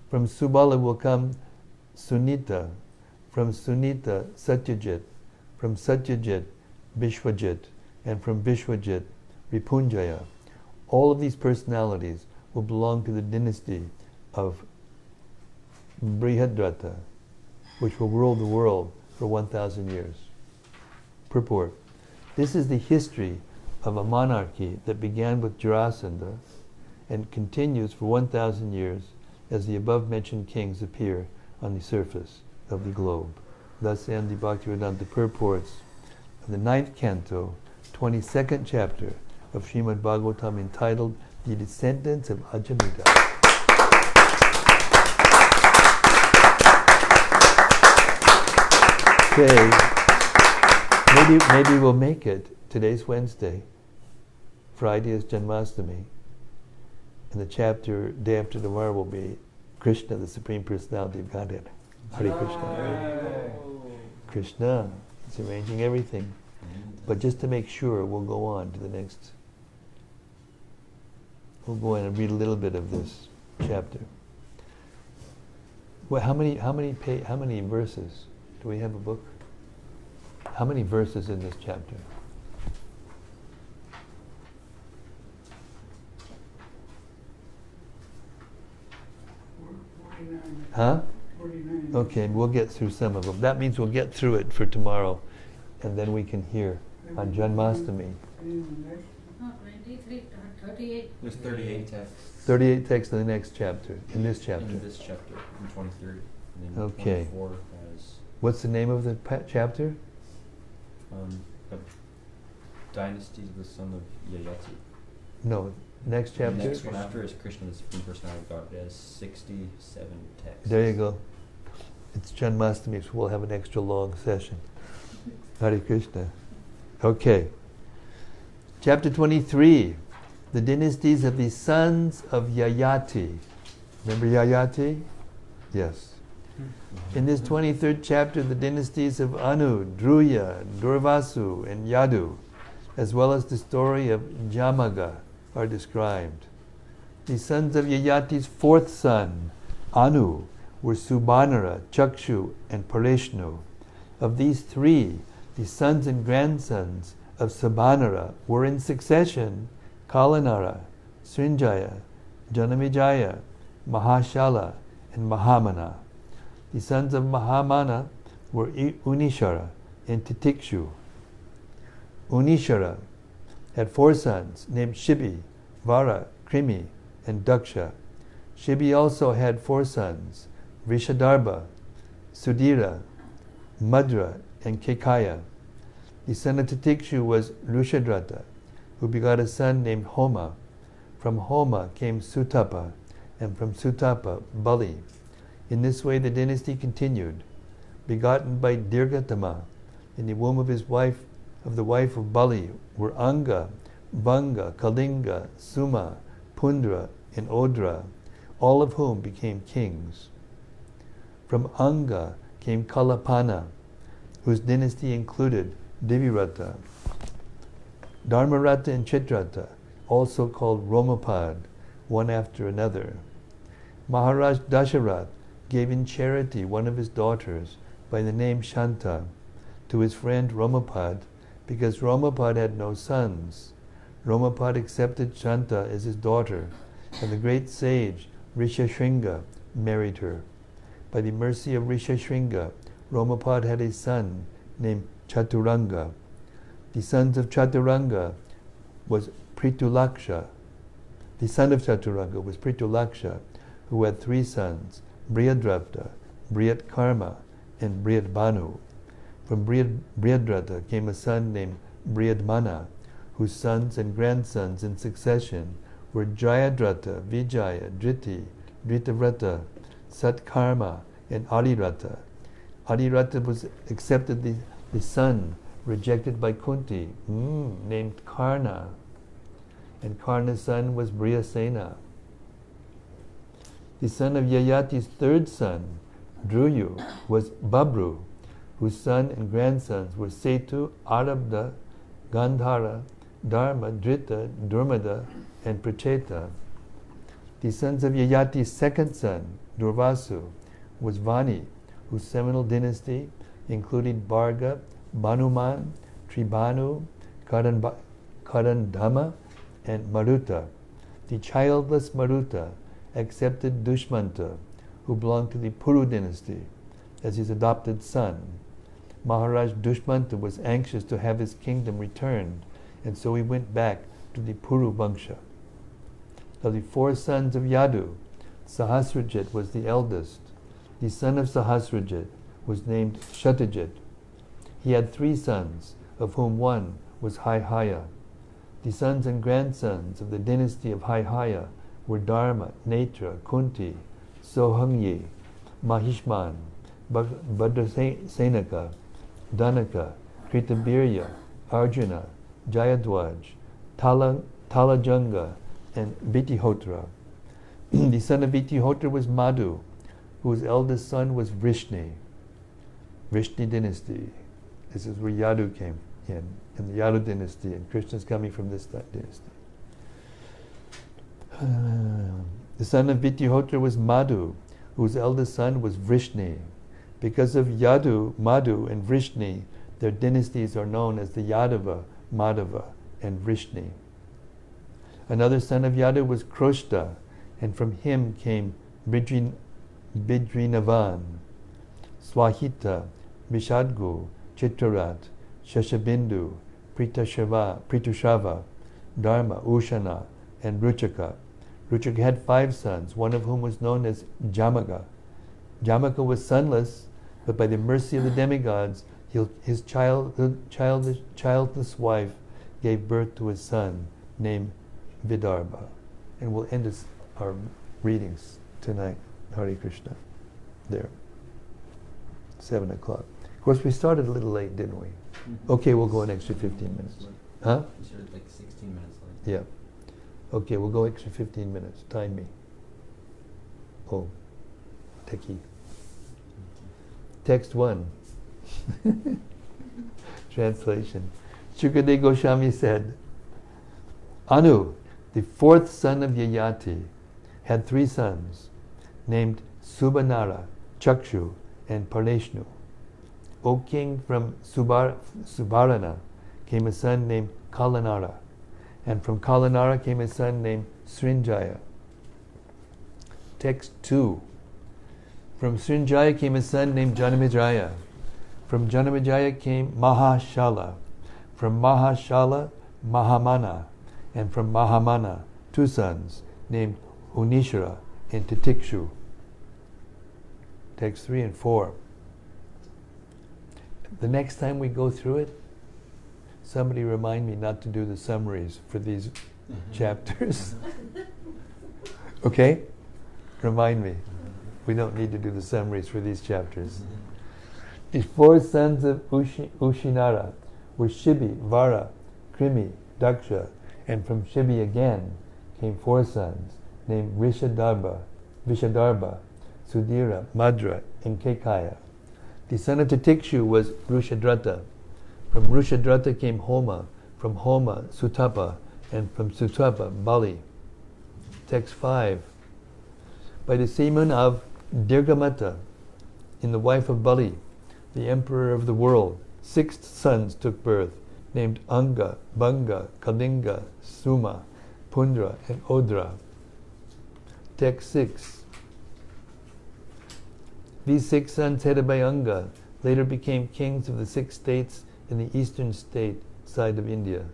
From Subala will come Sunita. From Sunita, Satyajit. From Satyajit, Vishwajit. And from Vishwajit, Ripunjaya. All of these personalities will belong to the dynasty of Brihadrata, which will rule the world for 1,000 years. Purport. This is the history of a monarchy that began with Jarasandha and continues for 1,000 years as the above-mentioned kings appear on the surface of the globe. Thus end the Bhaktivedanta purports of the 9th canto, 22nd chapter of Srimad-Bhagavatam, entitled The Descendants of Ajamidha. Okay, maybe we'll make it. Today's Wednesday. Friday is Janmashtami. And the chapter day after tomorrow will be Krishna, the Supreme Personality of Godhead. Hare Krishna. Krishna is arranging everything. But just to make sure, we'll go on to the next. We'll go in and read a little bit of this chapter. Well, how many verses? Do we have a book? How many verses in this chapter? Huh? 49. Okay, we'll get through some of them. That means we'll get through it for tomorrow, and then we can hear on Janmashtami. 23, 38. There's 38 texts. 38 texts in the next chapter, in this chapter. In this chapter, in 23. And then Okay. 24 has... What's the name of the chapter? The Dynasties of the Son of Yayati. No, next chapter? The next one after is Krishna, the Supreme Personality of God. It has 67 texts. There you go. It's Janmashtami, so we'll have an extra long session. Hare Krishna. Okay. Chapter 23. The dynasties of the sons of Yayati. Remember Yayati? Yes. In this 23rd chapter, the dynasties of Anu, Druya, Durvasu, and Yadu, as well as the story of Jamaga, are described. The sons of Yayati's fourth son, Anu, were Subanara, Chakshu, and Pareshnu. Of these three, the sons and grandsons of Subanara were in succession Kalanara, Srinjaya, Janamejaya, Mahashala, and Mahamana. The sons of Mahamana were Unishara and Titikshu. Unishara had 4 sons named Shibi, Vara, Krimi, and Daksha. Shibi also had 4 sons, Vrishadarba, Sudhira, Madra, and Kekaya. The son of Titikshu was Rushadrata, who begot a son named Homa. From Homa came Sutapa, and from Sutapa, Bali. In this way the dynasty continued. Begotten by Dirgatama, in the womb of the wife of Bali, were Anga, Vanga, Kalinga, Suma, Pundra, and Odra, all of whom became kings. From Anga came Kalapana, whose dynasty included Devirata, Dharmarata, and Chitrata, also called Romapad, one after another. Maharaj Dasharath gave in charity one of his daughters by the name Shanta to his friend Romapad because Romapad had no sons. Romapad accepted Shanta as his daughter, and the great sage Rishashringa married her. By the mercy of Rishashringa, Romapad had a son named Chaturanga. The sons of Chaturanga was Pritulaksha. The son of Chaturanga was Pritulaksha, who had 3 sons, Brihadrata, Brihatkarma, and Brihatbhanu. From Brihadrata came a son named Brihadmana, whose sons and grandsons in succession were Jayadrata, Vijaya, Dhriti, Dhritavrata, Satkarma, and Arirata. Arirata was accepted the son rejected by Kunti, named Karna, and Karna's son was Brihasena. The son of Yayati's 3rd son, Druyu, was Babru, whose son and grandsons were Setu, Arabda, Gandhara, Dharma, Drita, Durmada, and Pracheta. The sons of Yayati's 2nd son, Durvasu, was Vani, whose seminal dynasty included Bharga, Banuman, Tribhanu, Karandama, and Maruta. The childless Maruta accepted Dushmanta, who belonged to the Puru dynasty, as his adopted son. Maharaj Dushmanta was anxious to have his kingdom returned, and so he went back to the Puru Vangsha. Of the 4 sons of Yadu, Sahasrajit was the eldest. The son of Sahasrajit was named Shatajit. He had 3 sons, of whom one was Haihaya. The sons and grandsons of the dynasty of Haihaya were Dharma, Netra, Kunti, Sohangyi, Mahishman, Bhadrasenaka, Dhanaka, Kritabirya, Arjuna, Jayadwaj, Talajanga, and Vitihotra. The son of Vitihotra was Madhu, whose eldest son was Vrishni. Vrishni dynasty. This is where Yadu came in the Yadu dynasty, and Krishna is coming from this dynasty. The son of Vitihotra was Madhu, whose eldest son was Vrishni. Because of Yadu, Madhu, and Vrishni, their dynasties are known as the Yadava, Madhava, and Vrishni. Another son of Yadu was Kroshta, and from him came Bidrinavan, Swahita, Vishadgu, Chitrarat, Shashabindu, Pritushava, Dharma, Ushana, and Ruchaka. Ruchaka had 5 sons, one of whom was known as Jamaka. Jamaka was sonless, but by the mercy of the demigods, his childless wife gave birth to a son named Vidarbha. And we'll end our readings tonight. Hare Krishna. There. 7 o'clock. Of course, we started a little late, didn't we? Mm-hmm. Okay, we'll go an extra 15 minutes. Huh? You started like 16 minutes late. Yeah. Okay, we'll go extra 15 minutes. Time me. Oh, techie. Text 1. Translation. Shukadeva Goswami said, Anu, the 4th son of Yayati, had 3 sons, named Subhanara, Chakshu, and Parneshnu. O king, from Subharana came a son named Kalanara, and from Kalanara came a son named Srinjaya. Text 2. From Srinjaya came a son named Janamidraya. From Janamejaya came Mahashala. From Mahashala, Mahamana. And from Mahamana, 2 sons named Unishara and Titikshu. Text 3 and 4. The next time we go through it, somebody remind me not to do the summaries for these chapters. Okay? Remind me. We don't need to do the summaries for these chapters. The 4 sons of Ushinara were Shibi, Vara, Krimi, Daksha, and from Shibi again came 4 sons named Vishadarba, Sudhira, Madra, and Kekaya. The son of Titikshu was Rushadrata. From Rushadrata came Homa, from Homa, Sutapa, and from Sutapa, Bali. Text 5. By the semen of Dirgamata, in the wife of Bali, the emperor of the world, 6 sons took birth, named Anga, Banga, Kalinga, Suma, Pundra, and Odra. Text 6. These 6 sons headed by Anga later became kings of the 6 states in the eastern state side of India.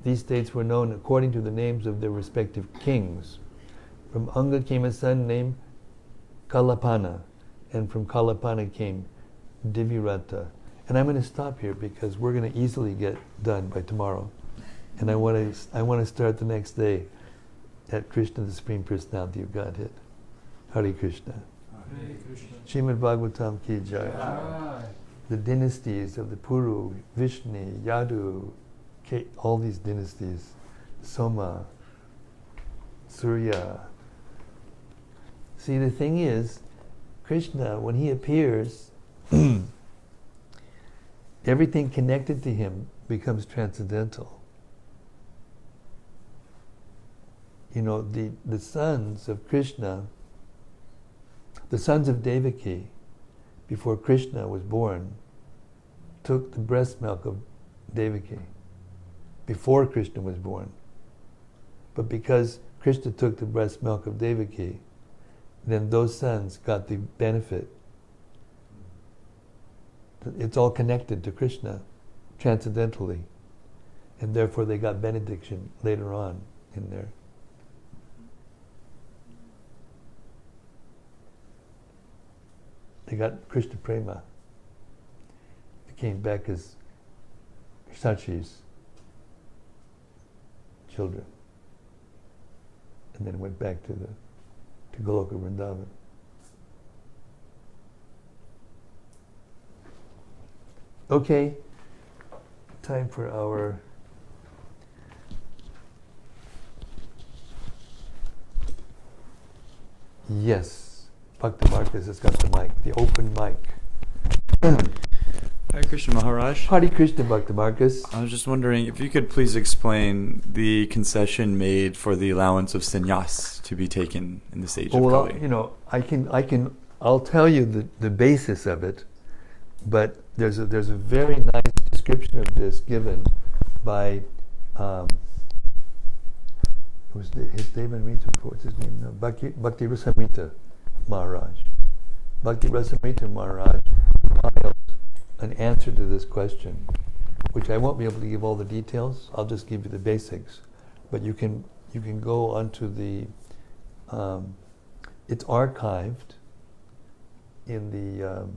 These states were known according to the names of their respective kings. From Anga came a son named Kalapana, and from Kalapana came Divirata. And I'm going to stop here because we're going to easily get done by tomorrow. And I want to start the next day at Krishna, the Supreme Personality of Godhead. Hare Krishna. Hare Krishna. Srimad-Bhagavatam ki jai. The dynasties of the Puru, Vishnu, Yadu, all these dynasties, Soma, Surya. See, the thing is, Krishna, when he appears, everything connected to him becomes transcendental. You know, the sons of Krishna, the sons of Devaki, before Krishna was born, took the breast milk of Devaki before Krishna was born. But because Krishna took the breast milk of Devaki, then those sons got the benefit. It's all connected to Krishna transcendentally, and therefore they got benediction later on in there. They got Krishna Prema. They came back as Sachi's children, and then went back to Goloka Vrindavan. Okay, time for our yes. Bhakti Marcus has got the mic, the open mic. Hare Krishna Maharaj. Hare Krishna, Bhakti Marcus. I was just wondering if you could please explain the concession made for the allowance of sannyas to be taken in this age of Well, Kali. you know, I'll tell you the basis of it, but there's a very nice description of this given by his name and what's his name? No, Bhakti Rasamrita Maharaj. Bhakti Rasamrita Maharaj compiled an answer to this question, which I won't be able to give all the details. I'll just give you the basics, but you can go onto the. It's archived in the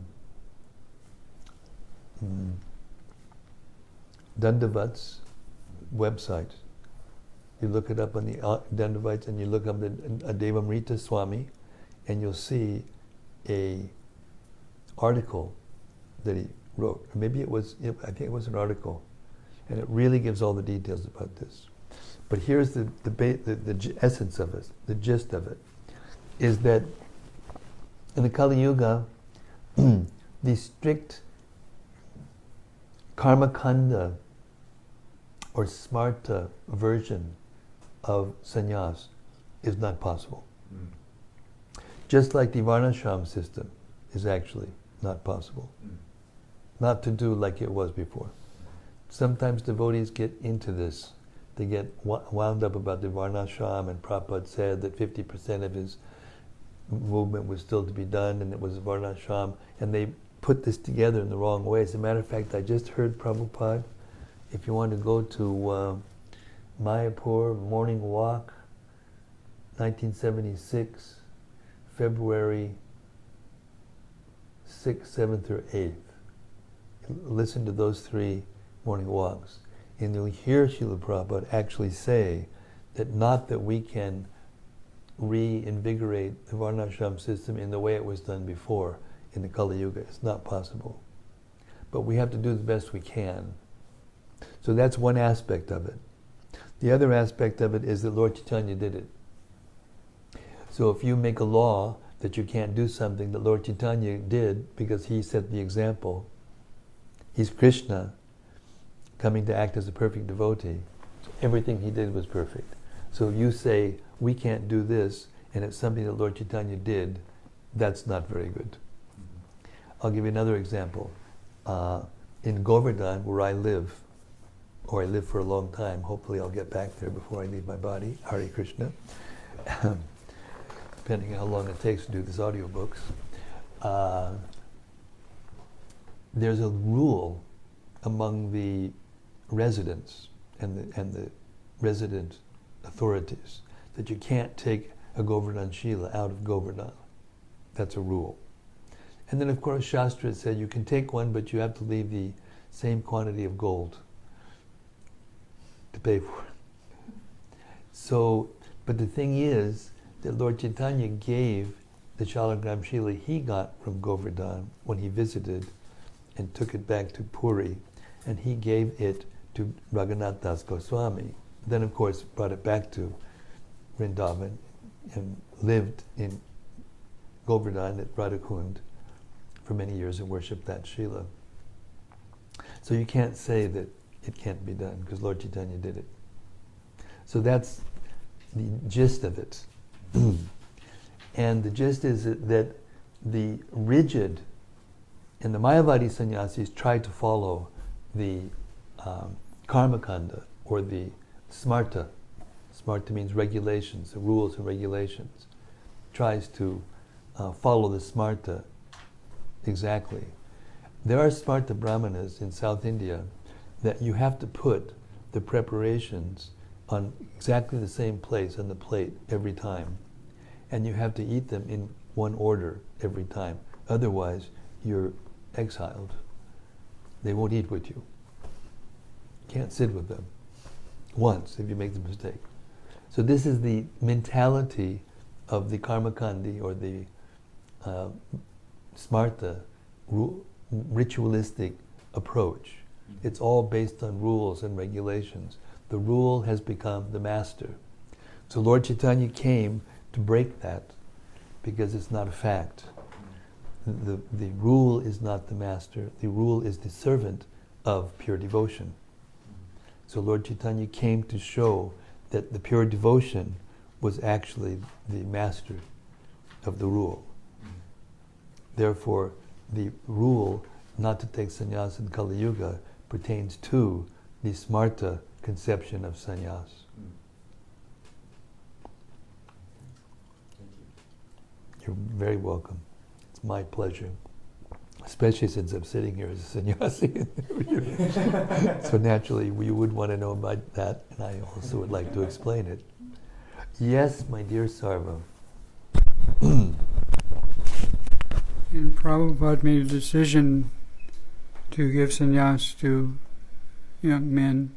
Dandavat's website. You look it up on the Dandavats and you look up the Devamrita Swami, and you'll see a article that he wrote. Or maybe I think it was an article, and it really gives all the details about this. But here's the essence of it, the gist of it, is that in the Kali Yuga, the strict karmakanda or smarta version of sannyas is not possible. Just like the varnashram system is actually not possible. Not to do like it was before. Sometimes devotees get into this. They get wound up about the varnashram, and Prabhupada said that 50% of his movement was still to be done, and it was varnashram, and they put this together in the wrong way. As a matter of fact, I just heard Prabhupada, if you want to go to Mayapur, morning walk, 1976, February 6th, 7th, or 8th. Listen to those 3 morning walks. And you'll hear Srila Prabhupada actually say that not that we can reinvigorate the Varnashram system in the way it was done before in the Kali Yuga. It's not possible. But we have to do the best we can. So that's one aspect of it. The other aspect of it is that Lord Chaitanya did it. So if you make a law that you can't do something that Lord Chaitanya did because he set the example, he's Krishna coming to act as a perfect devotee. So everything he did was perfect. So you say, we can't do this, and it's something that Lord Chaitanya did, that's not very good. I'll give you another example. In Govardhan, where I live, or I live for a long time, hopefully I'll get back there before I leave my body, Hare Krishna, depending on how long it takes to do these audiobooks. There's a rule among the residents and the resident authorities that you can't take a Govardhan Shila out of Govardhan. That's a rule. And then of course Shastra said you can take one, but you have to leave the same quantity of gold to pay for it. So, but the thing is that Lord Chaitanya gave the Shalagram Shila he got from Govardhan when he visited and took it back to Puri, and he gave it to Raghunath Das Goswami. Then of course brought it back to Vrindavan and lived in Govardhan at Radhakund for many years and worshipped that Srila. So you can't say that it can't be done because Lord Chaitanya did it. So that's the gist of it. And the gist is that the rigid, and the Mayavadi sannyasis tried to follow the karmakanda or the smarta. Smarta means regulations, the rules and regulations. Tries to follow the smarta exactly. There are smarta brahmanas in South India that you have to put the preparations on exactly the same place on the plate every time. And you have to eat them in one order every time. Otherwise, you're exiled. They won't eat with you. Can't sit with them once if you make the mistake. So this is the mentality of the karmakandi or the smarta, ritualistic approach. It's all based on rules and regulations. The rule has become the master. So Lord Chaitanya came to break that because it's not a fact. The rule is not the master. The rule is the servant of pure devotion. So Lord Chaitanya came to show that the pure devotion was actually the master of the rule. Therefore, the rule not to take sannyas in Kali Yuga pertains to the smarta conception of sannyas. You're very welcome. It's my pleasure. Especially since I'm sitting here as a sannyasi. So naturally, you would want to know about that, and I also would like to explain it. Yes, my dear Sarva. And Prabhupada made a decision to give sannyas to young men,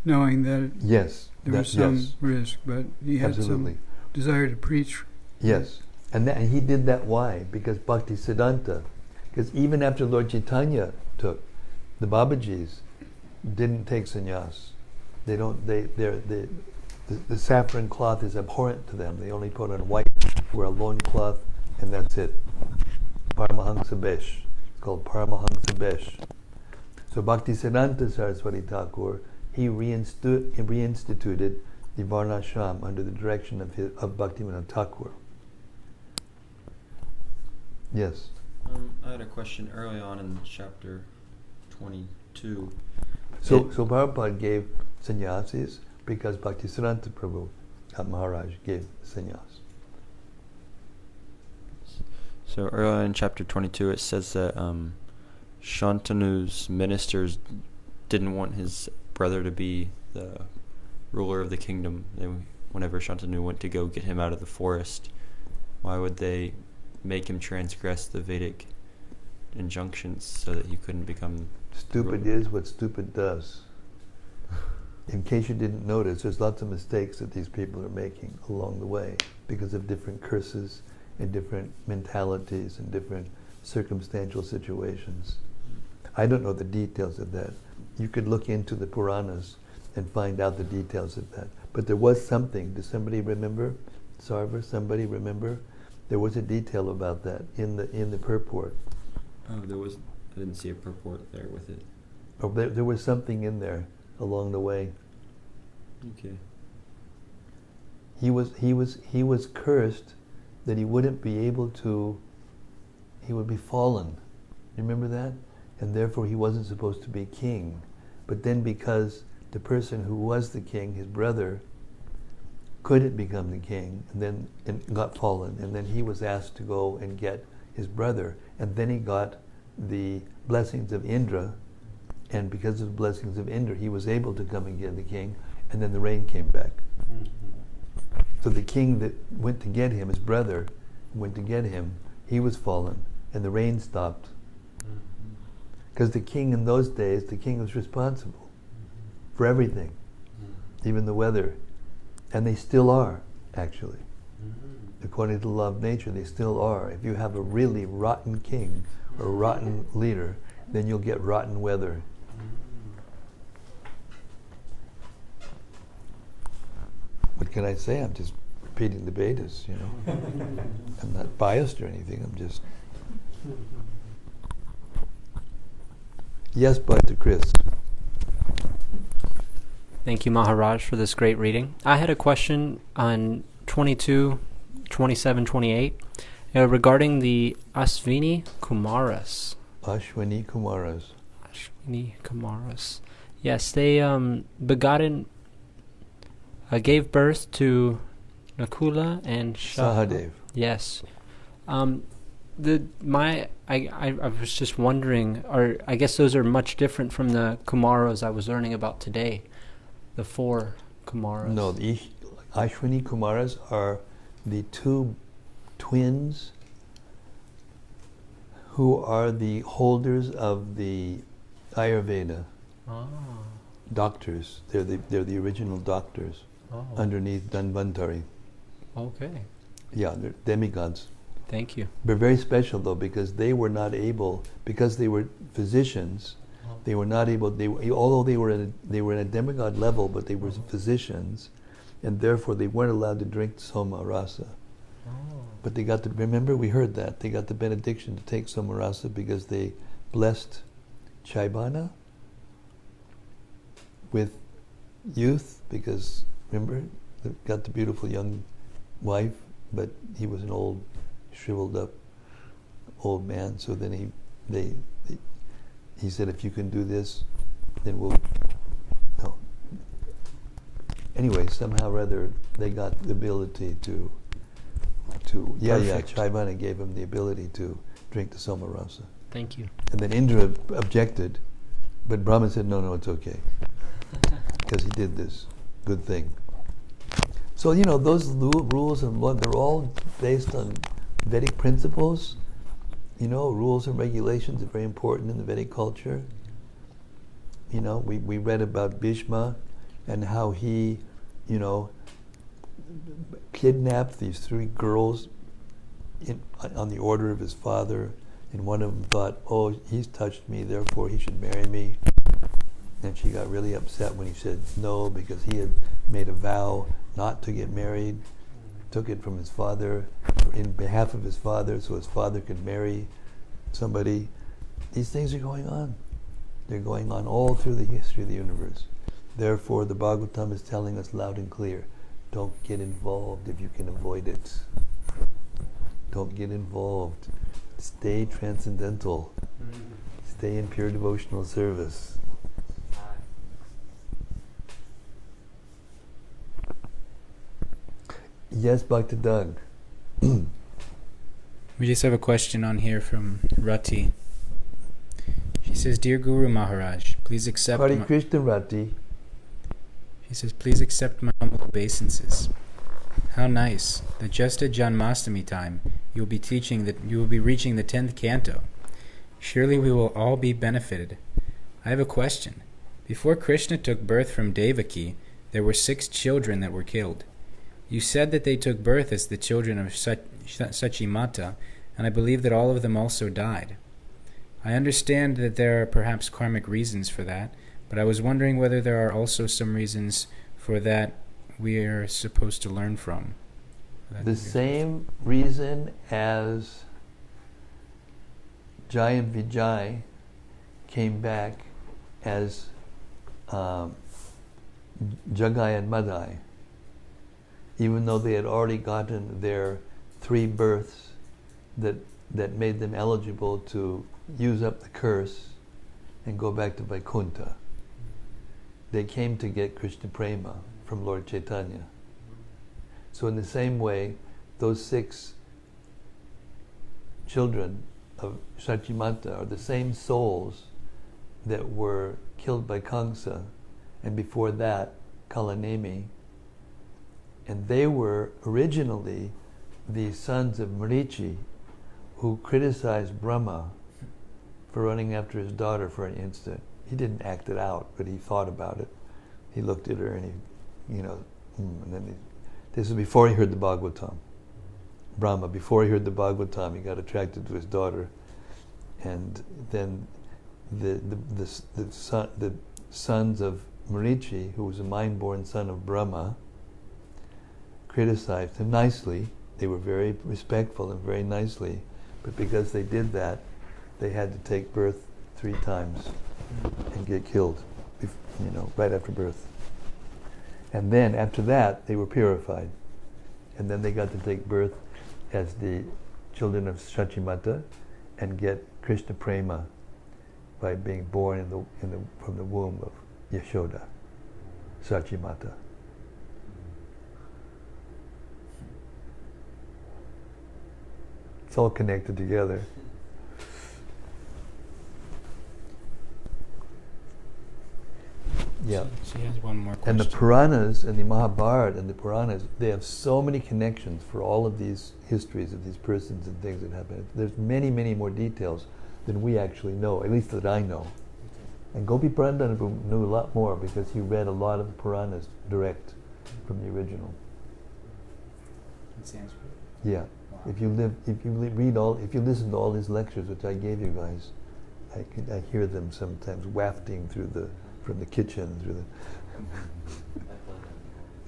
knowing that Yes, there was some risk, but he had absolutely. some desire to preach. Yes, and he did that why? Because Bhakti Siddhanta, because even after Lord Chaitanya took, the Babajis didn't take sannyas. They don't. The saffron cloth is abhorrent to them. They only put on white, wear a loincloth, and that's it. Paramahansa Besh. It's called Paramahansa Besh. So Bhakti Siddhanta Saraswati Thakur, he reinstituted the Varnashram under the direction of Bhaktivinoda Thakur. Yes. I had a question early on in chapter 22. So Prabhupada gave sannyasis because Bhaktisiddhanta Prabhu Maharaj gave sannyas. So earlier in chapter 22, it says that Shantanu's ministers didn't want his brother to be the ruler of the kingdom. Whenever Shantanu went to go get him out of the forest, why would they make him transgress the Vedic injunctions so that he couldn't become Stupid ruler? is what stupid does. In case you didn't notice, there's lots of mistakes that these people are making along the way because of different curses and different mentalities and different circumstantial situations. I don't know the details of that. You could look into the Puranas and find out the details of that. But there was something. Does somebody remember? Sarva, somebody remember? There was a detail about that in the purport. Oh, I didn't see a purport there with it. Oh, there was something in there along the way. Okay. He was cursed that he wouldn't be able to. He would be fallen. You remember that? And therefore he wasn't supposed to be king. But then because the person who was the king, his brother, couldn't become the king, and got fallen, and then he was asked to go and get his brother, and then he got the blessings of Indra, and because of the blessings of Indra, he was able to come and get the king, and then the rain came back. So the king that went to get him, his brother, went to get him, he was fallen, and the rain stopped. Because the king in those days, the king was responsible for everything, even the weather. And they still are, actually. According to the law of nature, they still are. If you have a really rotten king or rotten leader, then you'll get rotten weather. What can I say? I'm just repeating the Vedas, you know. I'm not biased or anything. I'm just... Yes, Bhakta Chris. Thank you, Maharaj, for this great reading. I had a question on 22, 27, 28 regarding the Ashwini Kumaras. Ashwini Kumaras. Ashwini Kumaras. Yes, they gave birth to Nakula and Sahadev. Yes. I was just wondering, I guess those are much different from the Kumaras I was learning about today. The 4 Kumaras. No, the Ashwini Kumaras are the 2 twins who are the holders of the Ayurveda. Doctors. They're the original doctors underneath Dhanvantari. Okay. Yeah, they're demigods. Thank you. They're very special though because they were not able, because they were physicians. They were not able. Although they were in a demigod level, but they were physicians, and therefore they weren't allowed to drink Soma Rasa. But they got to remember. We heard that they got the benediction to take Soma Rasa because they blessed Chaibana with youth. Because remember, they got the beautiful young wife, but he was an old, shriveled up old man. So then he said, if you can do this, then we'll... No. Anyway, somehow or other, they got the ability to Chaivana gave him the ability to drink the Soma Rasa. Thank you. And then Indra objected, but Brahma said, no, it's okay. Because he did this good thing. So, those rules and law, they're all based on Vedic principles. Rules and regulations are very important in the Vedic culture. We read about Bhishma and how he, kidnapped these 3 girls on the order of his father, and one of them thought, oh, he's touched me, therefore he should marry me. And she got really upset when he said no, because he had made a vow not to get married, took it from his father, in behalf of his father, so his father could marry somebody. These things are going on. They're going on all through the history of the universe. Therefore, the Bhagavatam is telling us loud and clear, don't get involved if you can avoid it. Don't get involved. Stay transcendental. Stay in pure devotional service. Yes, Bhakta Doug. We just have a question on here from Rati. She says, "Dear Guru Maharaj, please accept." Hare Krishna, Rati. She says, "Please accept my humble obeisances. How nice that just at Janmastami time you will be reaching the 10th canto. Surely we will all be benefited. I have a question. Before Krishna took birth from Devaki, there were 6 children that were killed. You said that they took birth as the children of Sachimata, and I believe that all of them also died. I understand that there are perhaps karmic reasons for that, but I was wondering whether there are also some reasons for that we are supposed to learn from." The same reason as Jai and Vijay came back as Jagai and Madai, even though they had already gotten their 3 births that made them eligible to use up the curse and go back to Vaikuntha. They came to get Krishna Prema from Lord Chaitanya. So in the same way, those 6 children of Sachimata are the same souls that were killed by Kamsa, and before that, Kalanemi. And they were originally the sons of Marichi, who criticized Brahma for running after his daughter for an instant. He didn't act it out, but he thought about it. He looked at her and and then this was before he heard the Bhagavatam. Brahma, before he heard the Bhagavatam, he got attracted to his daughter, and then the sons of Marichi, who was a mind-born son of Brahma, criticized him nicely. They were very respectful and very nicely, but because they did that, they had to take birth 3 times and get killed, right after birth. And then after that, they were purified, and then they got to take birth as the children of Sachimata and get Krishna Prema by being born from the womb of Yashoda, Sachimata. It's all connected together. Yeah. She has one more question. And the Puranas and the Mahabharata and the Puranas, they have so many connections for all of these histories of these persons and things that happen. There's many, many more details than we actually know, at least that I know. And Gopi Prandanabhu knew a lot more because he read a lot of the Puranas direct from the original. In Sanskrit? Yeah. Wow. If you listen to all these lectures, which I gave you guys, I hear them sometimes wafting from the kitchen through the.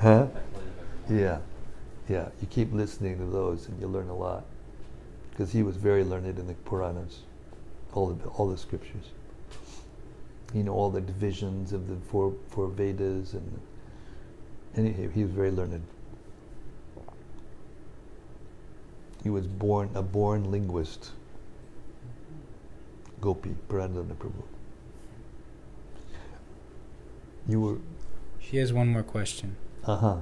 Huh? Yeah. You keep listening to those, and you learn a lot. Because he was very learned in the Puranas, all the scriptures. All the divisions of the four Vedas, and he was very learned. He was a born linguist. Gopi Pranadana Prabhu. She has one more question. Uh-huh.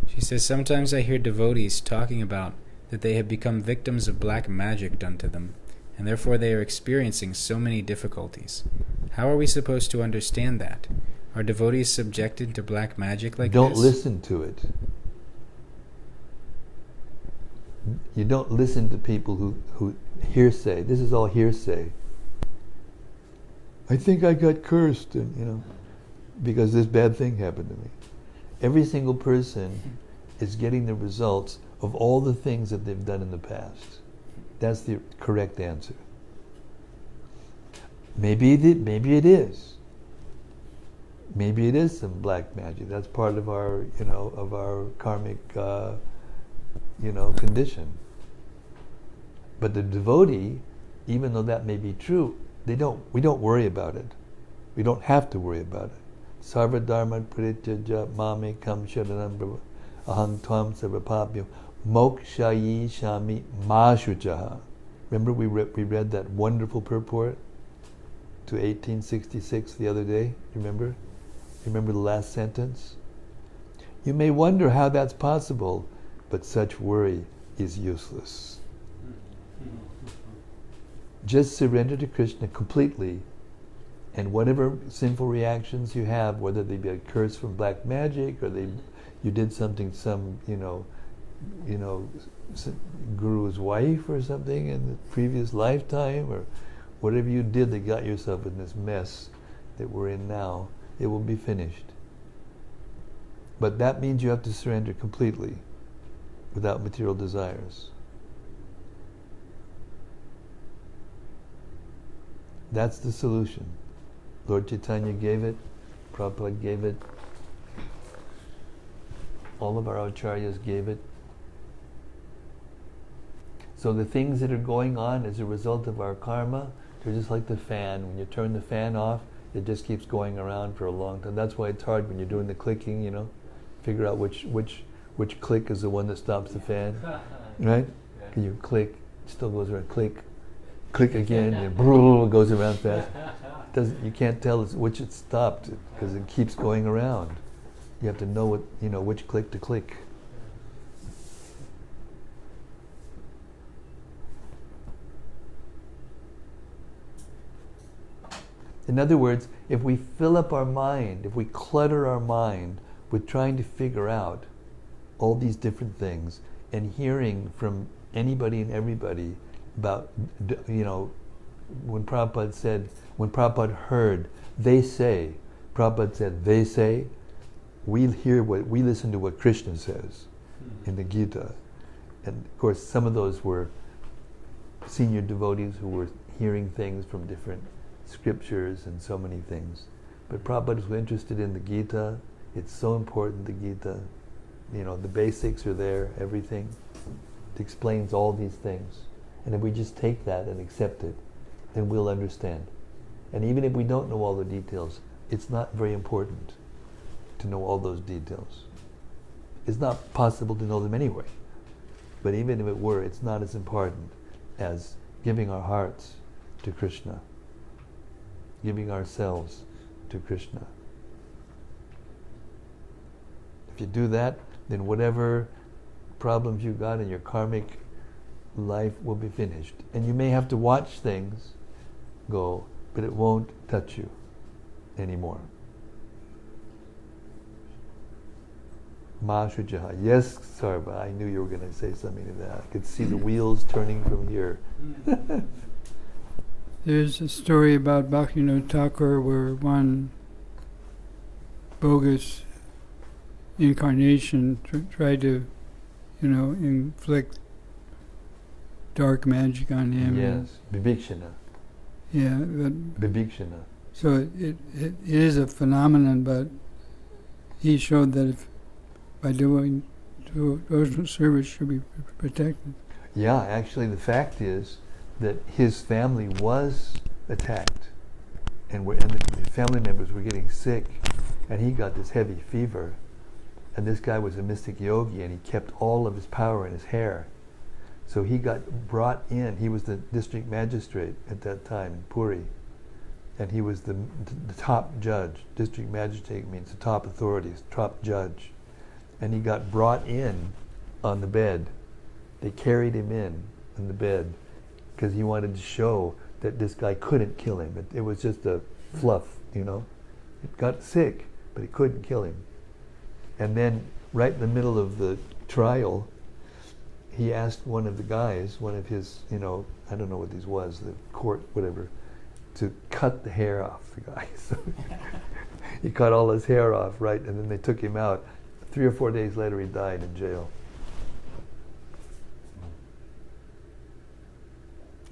She says, "Sometimes I hear devotees talking about that they have become victims of black magic done to them, and therefore they are experiencing so many difficulties. How are we supposed to understand that? Are devotees subjected to black magic like this?" Don't listen to it. You don't listen to people who hearsay. This is all hearsay. I think I got cursed, and because this bad thing happened to me. Every single person is getting the results of all the things that they've done in the past. That's the correct answer. Maybe it is. Maybe it is some black magic. That's part of our, of our karmic, condition. But the devotee, even though that may be true, we don't worry about it. We don't have to worry about it. Sarva dharma parityaja mame kam sharanam aham tvam sarvapabhyo mokshayi shami ma shuchaha. Remember we read that wonderful purport to 1866 the other day? Remember the last sentence? You may wonder how that's possible, but such worry is useless. Just surrender to Krishna completely, and whatever sinful reactions you have, whether they be a curse from black magic or you did something, guru's wife or something in the previous lifetime, or whatever you did that got yourself in this mess that we're in now, it will be finished. But that means you have to surrender completely without material desires. That's the solution. Lord Chaitanya gave it, Prabhupada gave it, all of our acharyas gave it. So the things that are going on as a result of our karma, they're just like the fan. When you turn the fan off, it just keeps going around for a long time. That's why it's hard when you're doing the clicking, figure out which click is the one that stops the fan, right? And you click, it still goes around, click again, and it goes around fast. You can't tell which it stopped because it keeps going around. You have to know which click to click. In other words, if we fill up our mind, if we clutter our mind with trying to figure out all these different things and hearing from anybody and everybody about, when Prabhupada heard, they say, Prabhupada said, they say, we listen to what Krishna says in the Gita. And of course, some of those were senior devotees who were hearing things from different scriptures and so many things. But Prabhupada was interested in the Gita. It's so important, the Gita. The basics are there, everything. It explains all these things. And if we just take that and accept it, then we'll understand. And even if we don't know all the details, it's not very important to know all those details. It's not possible to know them anyway. But even if it were, it's not as important as giving our hearts to Krishna, giving ourselves to Krishna. If you do that, then whatever problems you got in your karmic life will be finished. And you may have to watch things go, but it won't touch you anymore. Ma Shujaha. Yes, Sarva, I knew you were going to say something to that. I could see the wheels turning from here. There's a story about Bhaktivinoda Thakur where one bogus incarnation tried to, inflict dark magic on him. Yes, Vibhikshana. Yeah, but Vibhikshana. so it is a phenomenon, but he showed that if by doing devotional service should be protected. Yeah, actually the fact is that his family was attacked, and the family members were getting sick, and he got this heavy fever, and this guy was a mystic yogi, and he kept all of his power in his hair. So he got brought in. He was the district magistrate at that time in Puri, and he was the top judge. District magistrate means the top authority, top judge. And he got brought in on the bed. They carried him in on the bed because he wanted to show that this guy couldn't kill him. It was just a fluff, It got sick, but it couldn't kill him. And then right in the middle of the trial, he asked one of the guys, one of his, I don't know what these was, the court, whatever, to cut the hair off the guy. So he cut all his hair off, right, and then they took him out. 3 or 4 days later, he died in jail.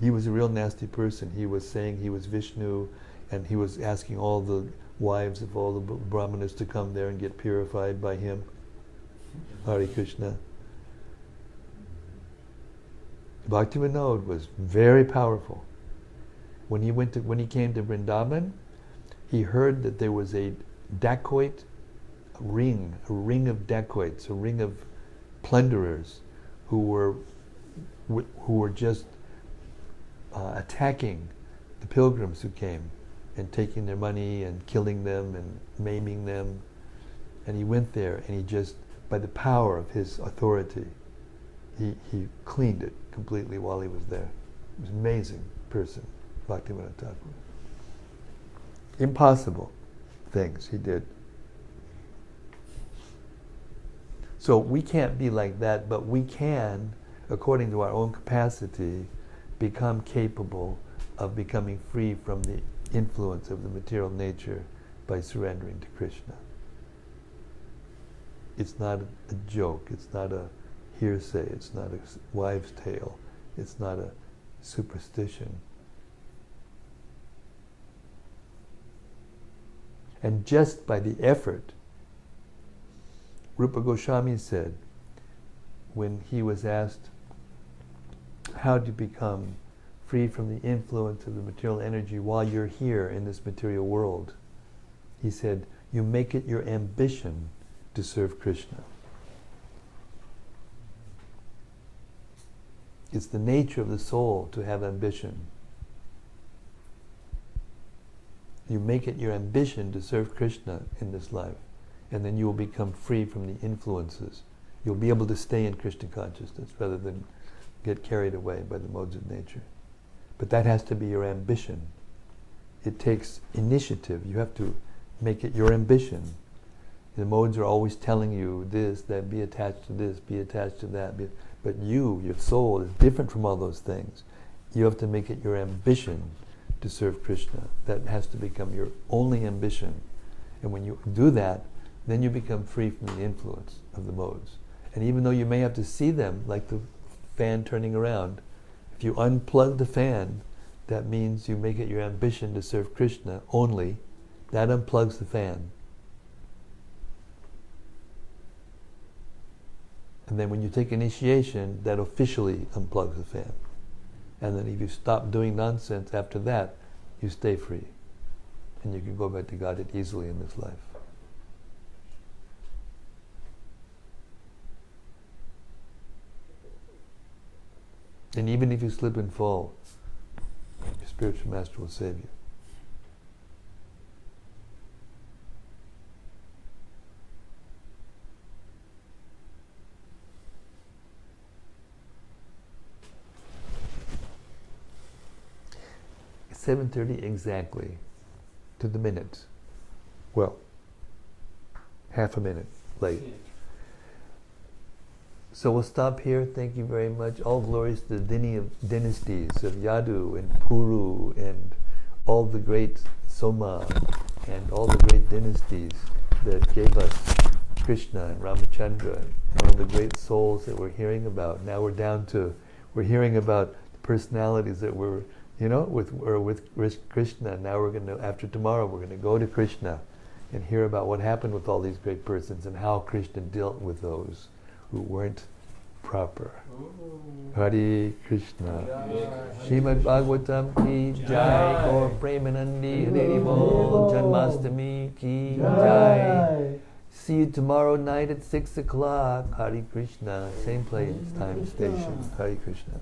He was a real nasty person. He was saying he was Vishnu, and he was asking all the wives of all the brahmanas to come there and get purified by him. Hare Krishna. Bhaktivinoda was very powerful. When he came to Vrindavan, he heard that there was a dacoit ring, a ring of dacoits, a ring of plunderers who were just attacking the pilgrims who came and taking their money and killing them and maiming them. And he went there and he just, by the power of his authority, he cleaned it completely while he was there. He was an amazing person, Bhaktivinoda Thakur. Impossible things he did. So we can't be like that, but we can, according to our own capacity, become capable of becoming free from the influence of the material nature by surrendering to Krishna. It's not a joke, it's not a hearsay, it's not a wives' tale, it's not a superstition. And just by the effort, Rupa Goswami said, when he was asked, how do you become free from the influence of the material energy while you're here in this material world? He said, you make it your ambition to serve Krishna. It's the nature of the soul to have ambition. You make it your ambition to serve Krishna in this life, and then you will become free from the influences. You'll be able to stay in Krishna consciousness rather than get carried away by the modes of nature. But that has to be your ambition. It takes initiative. You have to make it your ambition. The modes are always telling you this, that, be attached to this, be attached to that. But you, your soul, is different from all those things. You have to make it your ambition to serve Krishna. That has to become your only ambition. And when you do that, then you become free from the influence of the modes. And even though you may have to see them, like the fan turning around, if you unplug the fan, that means you make it your ambition to serve Krishna only. That unplugs the fan. And then when you take initiation, that officially unplugs the fan. And then if you stop doing nonsense after that, you stay free. And you can go back to Godhead easily in this life. And even if you slip and fall, your spiritual master will save you. It's 7:30 exactly, to the minute. Well, half a minute late. So we'll stop here. Thank you very much. All glories to the dynasties of Yadu and Puru and all the great Soma and all the great dynasties that gave us Krishna and Ramachandra and all the great souls that we're hearing about. Now we're hearing about the personalities that were, with Krishna. Now after tomorrow, we're going to go to Krishna and hear about what happened with all these great persons and how Krishna dealt with those who weren't proper. Hare Krishna. Srimad-Bhagavatam ki jai. Gaur Premanandi Hari Bol. Janmastami ki jai. See you tomorrow night at 6 o'clock. Hare Krishna. Same place, time, station. Hare Krishna.